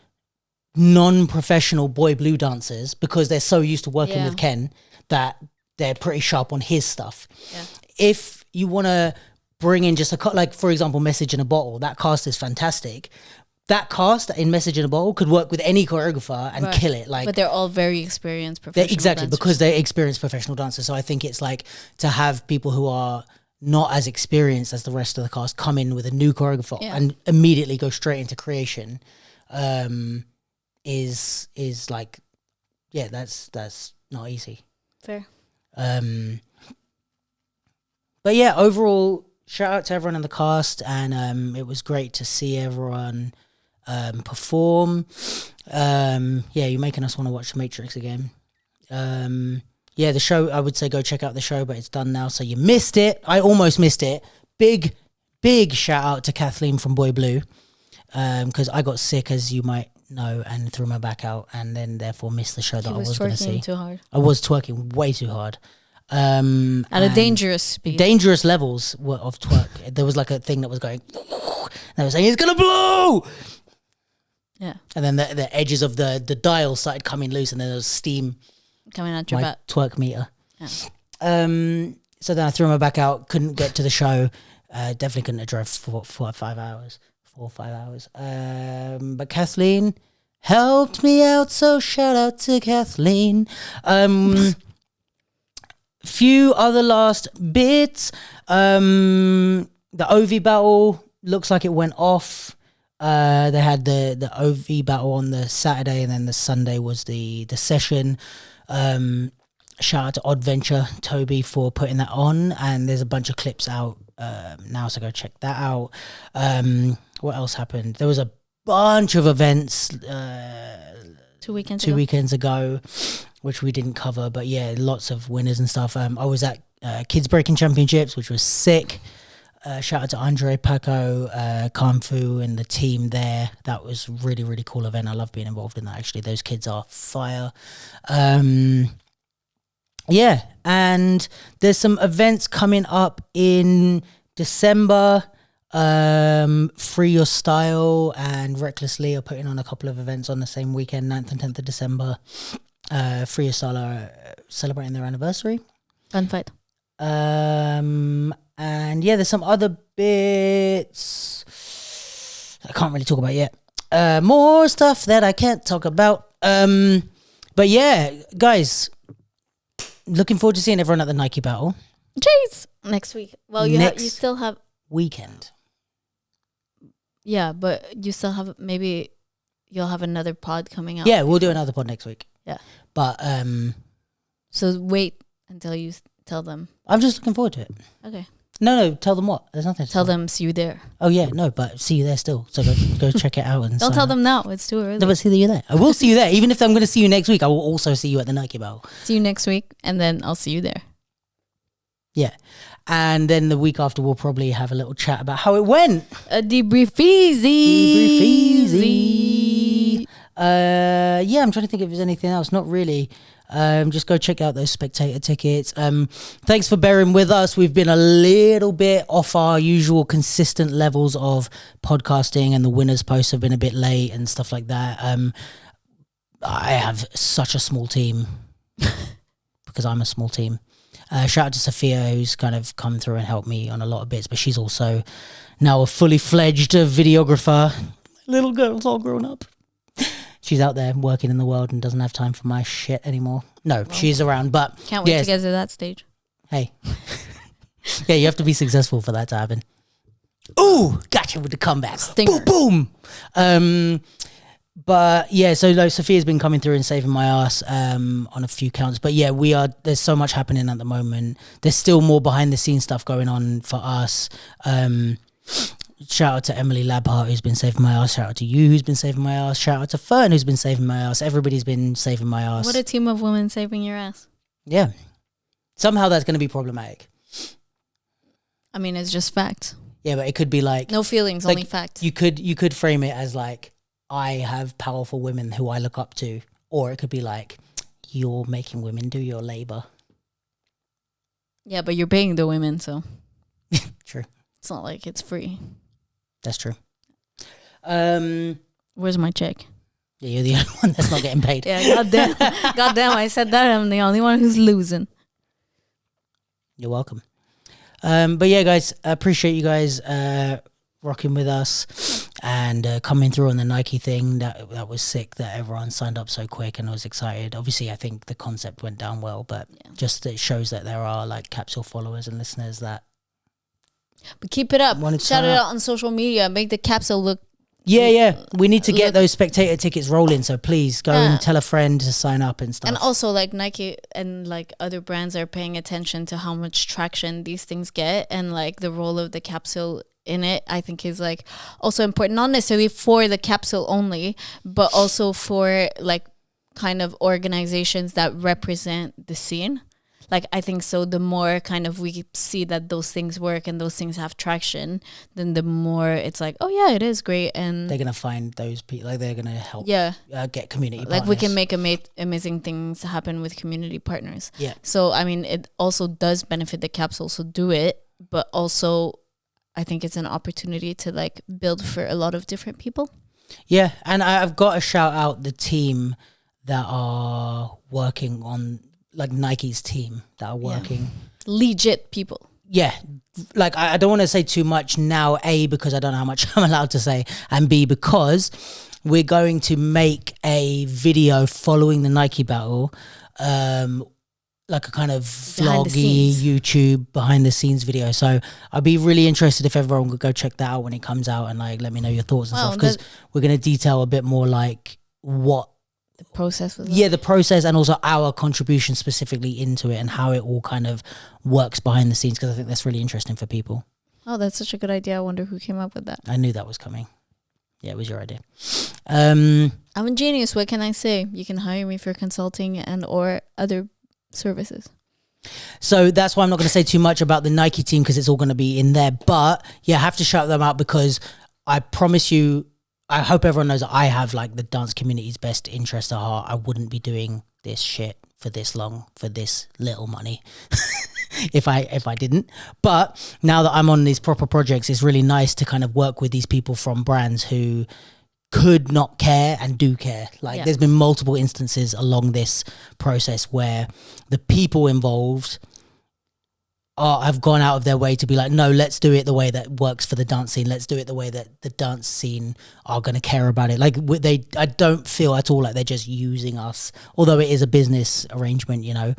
non-professional Boy Blue dancers because they're so used to working with Ken that they're pretty sharp on his stuff. Yeah. If you want to bring in just like for example, Message in a Bottle, that cast is fantastic. That cast in Message in a Bottle could work with any choreographer and kill it. Like, but they're all very experienced professional exactly dancers. Because they're experienced professional dancers. So I think it's like to have people who are not as experienced as the rest of the cast come in with a new choreographer and immediately go straight into creation is like, yeah, that's not easy. Fair. But yeah, overall, shout out to everyone in the cast, and it was great to see everyone perform. Yeah, you're making us want to watch The Matrix again. Yeah, the show, I would say go check out the show, but it's done now, so you missed it. I almost missed it. Big shout out to Kathleen from Boy Blue, because I got sick, as you might know, and threw my back out, and then therefore missed the show that I was going to see. Too hard. I was twerking way too hard. At a dangerous speed. Dangerous levels of twerk. There was like a thing that was going, they were saying, it's going to blow! Yeah. And then the edges of the dial started coming loose, and then there was steam coming out your butt. Twerk meter. Yeah. So then I threw my back out, couldn't get to the show. Definitely couldn't have drove 4 or 5 hours. But Kathleen helped me out, so shout out to Kathleen. Few other last bits. the OV battle looks like it went off. They had the OV battle on the Saturday, and then the Sunday was the session. Shout out to Odd Venture, Toby, for putting that on, and there's a bunch of clips out now, so go check that out. What else happened? There was a bunch of events 2 weekends ago, which we didn't cover, but yeah, lots of winners and stuff. I was at Kids Breaking Championships, which was sick. Shout out to Andre, Paco, Kanfu and the team there. That was really, really cool event. I love being involved in that, actually. Those kids are fire. Yeah, and there's some events coming up in December. Free Your Style and Recklessly are putting on a couple of events on the same weekend, 9th and 10th of December. Free Your Style are celebrating their anniversary. Fun fight. And yeah, there's some other bits I can't really talk about yet. More stuff that I can't talk about. But yeah, guys, looking forward to seeing everyone at the Nike battle. Jeez, next week. Well, you still have weekend. Yeah, but you still have, maybe you'll have another pod coming out. Yeah, we'll do another pod next week. Yeah, but so wait until you tell them. I'm just looking forward to it. Okay. No, tell them what? There's nothing to tell them. See you there. Oh yeah, no, but see you there still. So go check it out and don't tell them now. It's too early. No, but see you there. I will see you there. Even if I'm going to see you next week, I will also see you at the Nike battle. See you next week, and then I'll see you there. Yeah. And then the week after, we'll probably have a little chat about how it went. A debrief easy. Yeah, I'm trying to think if there's anything else. Not really. Just go check out those spectator tickets. Thanks for bearing with us. We've been a little bit off our usual consistent levels of podcasting, and the winners posts have been a bit late and stuff like that. I have such a small team because I'm a small team. Shout out to Sophia, who's kind of come through and helped me on a lot of bits, but she's also now a fully fledged videographer. Little girl's all grown up. She's out there working in the world and doesn't have time for my shit anymore. No, well, she's around, but can't wait to get to that stage. Hey. Yeah, you have to be successful for that to happen. Ooh, gotcha with the comeback. Stinger. Boom, boom. But yeah, so like, Sophia's been coming through and saving my ass on a few counts. But yeah, there's so much happening at the moment. There's still more behind the scenes stuff going on for us. Shout out to Emily Labhart, who's been saving my ass. Shout out to you, who's been saving my ass. Shout out to Fern, who's been saving my ass. Everybody's been saving my ass. What a team of women saving your ass. Yeah. Somehow that's going to be problematic. I mean, it's just facts. Yeah, but it could be like... No feelings, like, only facts. You could frame it as like, I have powerful women who I look up to. Or it could be like, you're making women do your labor. Yeah, but you're paying the women, so... True. It's not like it's free. That's true. Where's my check? Yeah, you're the only one that's not getting paid. Yeah, goddamn, I said that. I'm the only one who's losing. You're welcome. But yeah, guys, I appreciate you guys rocking with us and coming through on the Nike thing. That was sick that everyone signed up so quick and was excited. Obviously, I think the concept went down well, but just it shows that there are like capsule followers and listeners that. But keep it up. Shout it out on social media. Make the capsule look. Yeah. We need to get those spectator tickets rolling. So please go and tell a friend to sign up and stuff. And also, like Nike and like other brands are paying attention to how much traction these things get, and like the role of the capsule in it, I think is like also important. Not necessarily for the capsule only, but also for like kind of organizations that represent the scene. Like, I think so the more kind of we see that those things work and those things have traction, then the more it's like, oh yeah, it is great. And they're going to find those people, like they're going to help get community partners. Like we can make amazing things happen with community partners. Yeah. So, I mean, it also does benefit the capsule, so do it. But also, I think it's an opportunity to like build for a lot of different people. Yeah. And I've got to shout out the team that are working on, like Nike's team that are working. Legit people. Yeah. Like I don't want to say too much now, A, because I don't know how much I'm allowed to say, and B, because we're going to make a video following the Nike battle, like a kind of vloggy YouTube behind the scenes video. So I'd be really interested if everyone could go check that out when it comes out and like let me know your thoughts and stuff, because we're going to detail a bit more like what the process was. Yeah, the process, and also our contribution specifically into it and how it all kind of works behind the scenes, because I think that's really interesting for people. Oh, that's such a good idea. I wonder who came up with that. I knew that was coming. Yeah, it was your idea. I'm a genius. What can I say? You can hire me for consulting and or other services. So that's why I'm not going to say too much about the Nike team, because it's all going to be in there. But yeah, I have to shout them out because I promise you, I hope everyone knows that I have like the dance community's best interest at heart. I wouldn't be doing this shit for this long, for this little money. if I didn't. But now that I'm on these proper projects, it's really nice to kind of work with these people from brands who could not care and do care. Like there's been multiple instances along this process where the people involved have gone out of their way to be like, no, let's do it the way that works for the dance scene. Let's do it the way that the dance scene are going to care about it. Like I don't feel at all like they're just using us, although it is a business arrangement, you know.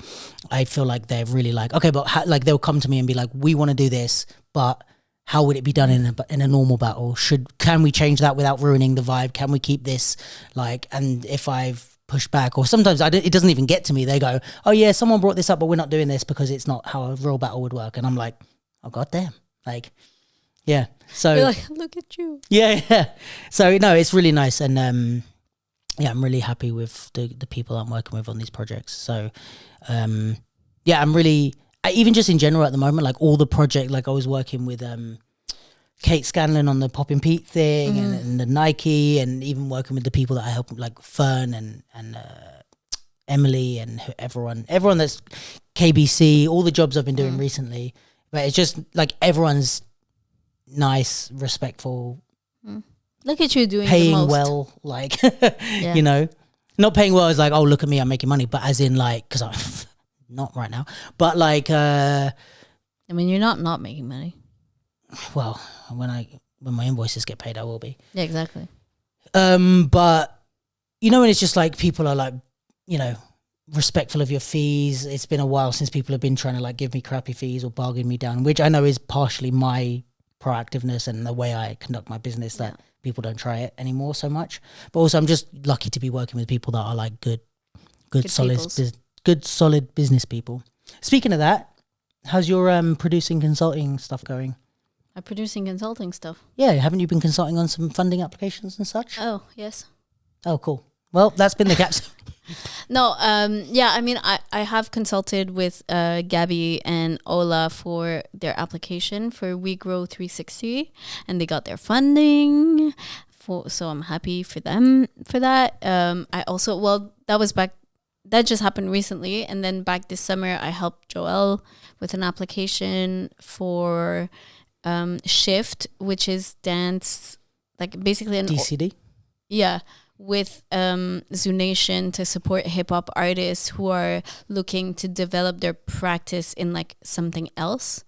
I feel like they're really like, okay, but like they'll come to me and be like, we want to do this, but how would it be done in a normal battle? Can we change that without ruining the vibe? Can we keep this like? And if I've pushed back, or sometimes it doesn't even get to me, they go, oh yeah, someone brought this up, but we're not doing this because it's not how a real battle would work. And I'm like, oh goddamn, like, yeah. So you're like, look at you. Yeah. So no, it's really nice, and yeah, I'm really happy with the people I'm working with on these projects. So yeah, I'm really. Even just in general at the moment, like all the project, like I was working with Kate Scanlon on the Poppin' Pete thing, and the Nike, and even working with the people that I help, like Fern and Emily and everyone that's KBC, all the jobs I've been doing recently. But it's just like everyone's nice, respectful. Look at you doing paying the most. Well, like you know, not paying well is like, oh look at me, I'm making money, but as in like, because I'm not right now, but like I mean, you're not making money. Well, when my invoices get paid, I will be. Yeah, exactly. But you know, when it's just like people are like, you know, respectful of your fees. It's been a while since people have been trying to like give me crappy fees or bargain me down, which I know is partially my proactiveness and the way I conduct my business that people don't try it anymore so much. But also, I'm just lucky to be working with people that are like good solid business people. Speaking of that, how's your producing consulting stuff going? Producing consulting stuff. Yeah, haven't you been consulting on some funding applications and such? Oh, yes. Oh, cool. Well, that's been the caps. No, yeah, I mean, I have consulted with Gabby and Ola for their application for We Grow 360, and they got their funding. So I'm happy for them for that. I also, that just happened recently, and then back this summer, I helped Joelle with an application for Shift, which is dance, like basically an DCD. Yeah, with Zoonation to support hip hop artists who are looking to develop their practice in like something else.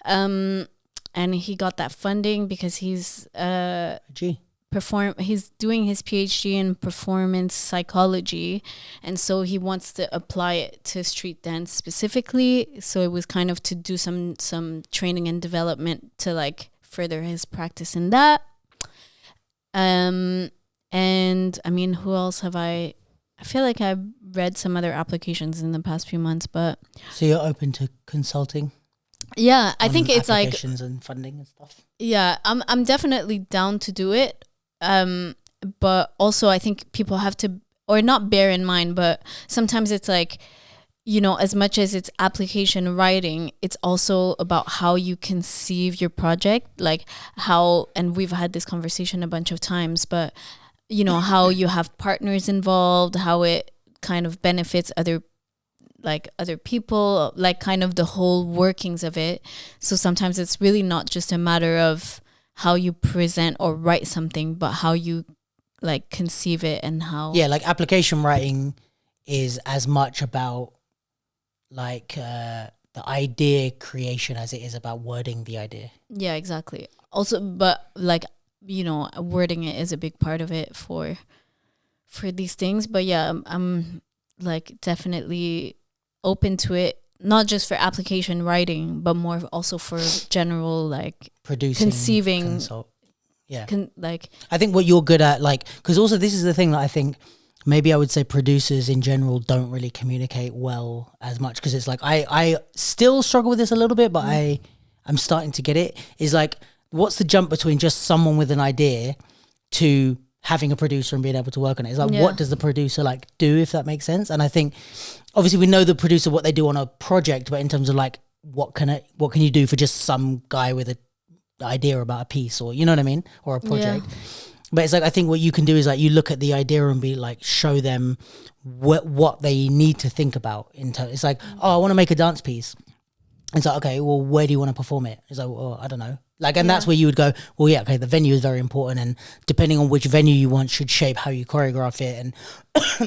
And he got that funding because he's he's doing his PhD in performance psychology, and so he wants to apply it to street dance specifically. So it was kind of to do some training and development to like further his practice in that. And I mean, who else have I feel like I've read some other applications in the past few months, but so you're open to consulting? Yeah, I think it's like applications and funding and stuff. Yeah, I'm definitely down to do it. But also I think people have to, or not bear in mind, but sometimes it's like, you know, as much as it's application writing, it's also about how you conceive your project, like how, and we've had this conversation a bunch of times, but you know, how you have partners involved, how it kind of benefits other people, like kind of the whole workings of it. So sometimes it's really not just a matter of how you present or write something, but how you like conceive it and how. Yeah, like application writing is as much about like the idea creation as it is about wording the idea. Yeah, exactly. Also, but like, you know, wording it is a big part of it for these things. But yeah, I'm like definitely open to it, not just for application writing, but more also for general like producing, conceiving. Yeah. Like, I think what you're good at, like, because also this is the thing that I think maybe I would say producers in general don't really communicate well as much, because it's like I still struggle with this a little bit, but I'm starting to get it. Is like, what's the jump between just someone with an idea to having a producer and being able to work on it? It's like, what does the producer like do, if that makes sense? And I think obviously we know the producer, what they do on a project, but in terms of like, what can you do for just some guy with a idea about a piece, or you know what I mean, or a project. But it's like, I think what you can do is like, you look at the idea and be like, show them what they need to think about. It's like, oh, I want to make a dance piece. It's like, okay, well, where do you want to perform it? It's like, well, I don't know. Like, and that's where you would go, well, yeah, okay, the venue is very important, and depending on which venue you want should shape how you choreograph it. And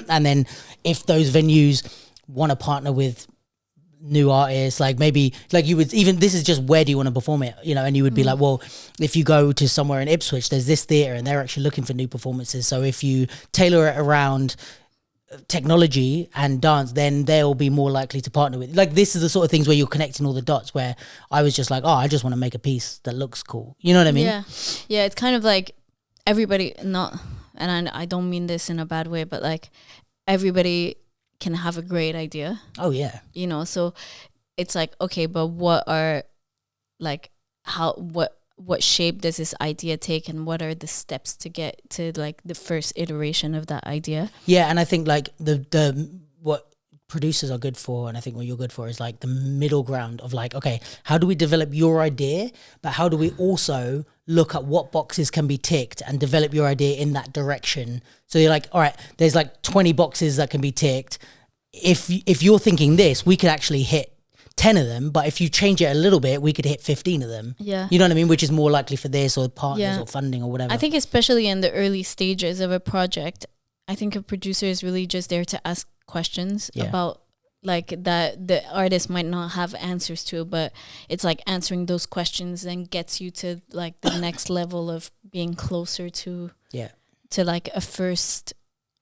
and then if those venues want to partner with new artists, like maybe like you would even, this is just where do you want to perform it, you know, and you would be like, well, if you go to somewhere in Ipswich, there's this theatre and they're actually looking for new performances, so if you tailor it around technology and dance, then they'll be more likely to partner with. Like, this is the sort of things where you're connecting all the dots, where I was just like, oh, I just want to make a piece that looks cool, you know what I mean? Yeah, it's kind of like everybody, not, and I don't mean this in a bad way, but like everybody can have a great idea. Oh yeah. You know, so it's like, okay, but what are like, what shape does this idea take, and what are the steps to get to like the first iteration of that idea? Yeah, and I think like the what producers are good for, and I think what you're good for, is like the middle ground of like, okay, how do we develop your idea, but how do we also look at what boxes can be ticked and develop your idea in that direction? So you're like, all right, there's like 20 boxes that can be ticked. If you're thinking this, we could actually hit 10 of them, but if you change it a little bit, we could hit 15 of them. Yeah. You know what I mean? Which is more likely for this, or partners, or funding, or whatever. I think especially in the early stages of a project, I think a producer is really just there to ask questions about like that the artist might not have answers to, but it's like answering those questions and gets you to like the next level of being closer to like a first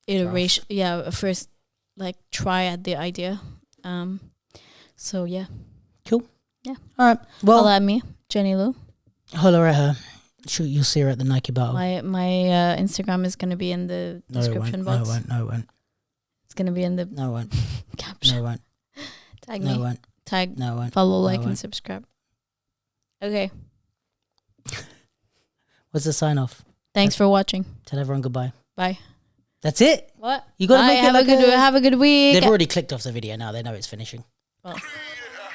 iteration. A first like try at the idea. So yeah. Cool. Yeah. All right. Well, holla at me, Jenny Lou. Holler at her. Sure, you'll see her at the Nike Battle. My Instagram is gonna be in the description box. No, it won't. It's gonna be in the No, it won't. caption. No, it won't. Tag No, me. it won't. Tag. No, it won't. Follow, No, like, it and won't. subscribe. Okay. What's the sign off? Thanks for watching. Tell everyone goodbye. Bye. That's it. What? You gotta Bye. make it have like have a good week. They've already clicked off the video now. They know it's finishing. Well.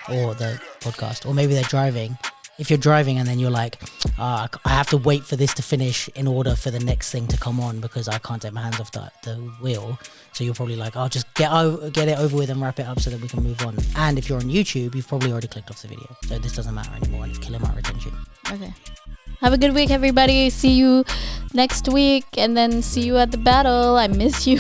Or the podcast. Or maybe they're driving. If you're driving and then you're like, I have to wait for this to finish in order for the next thing to come on, because I can't take my hands off the wheel. So you're probably like, I'll just get it over with and wrap it up so that we can move on. And if you're on YouTube, you've probably already clicked off the video. So this doesn't matter anymore, and it's killing my retention. Okay. Have a good week, everybody. See you next week, and then see you at the battle. I miss you.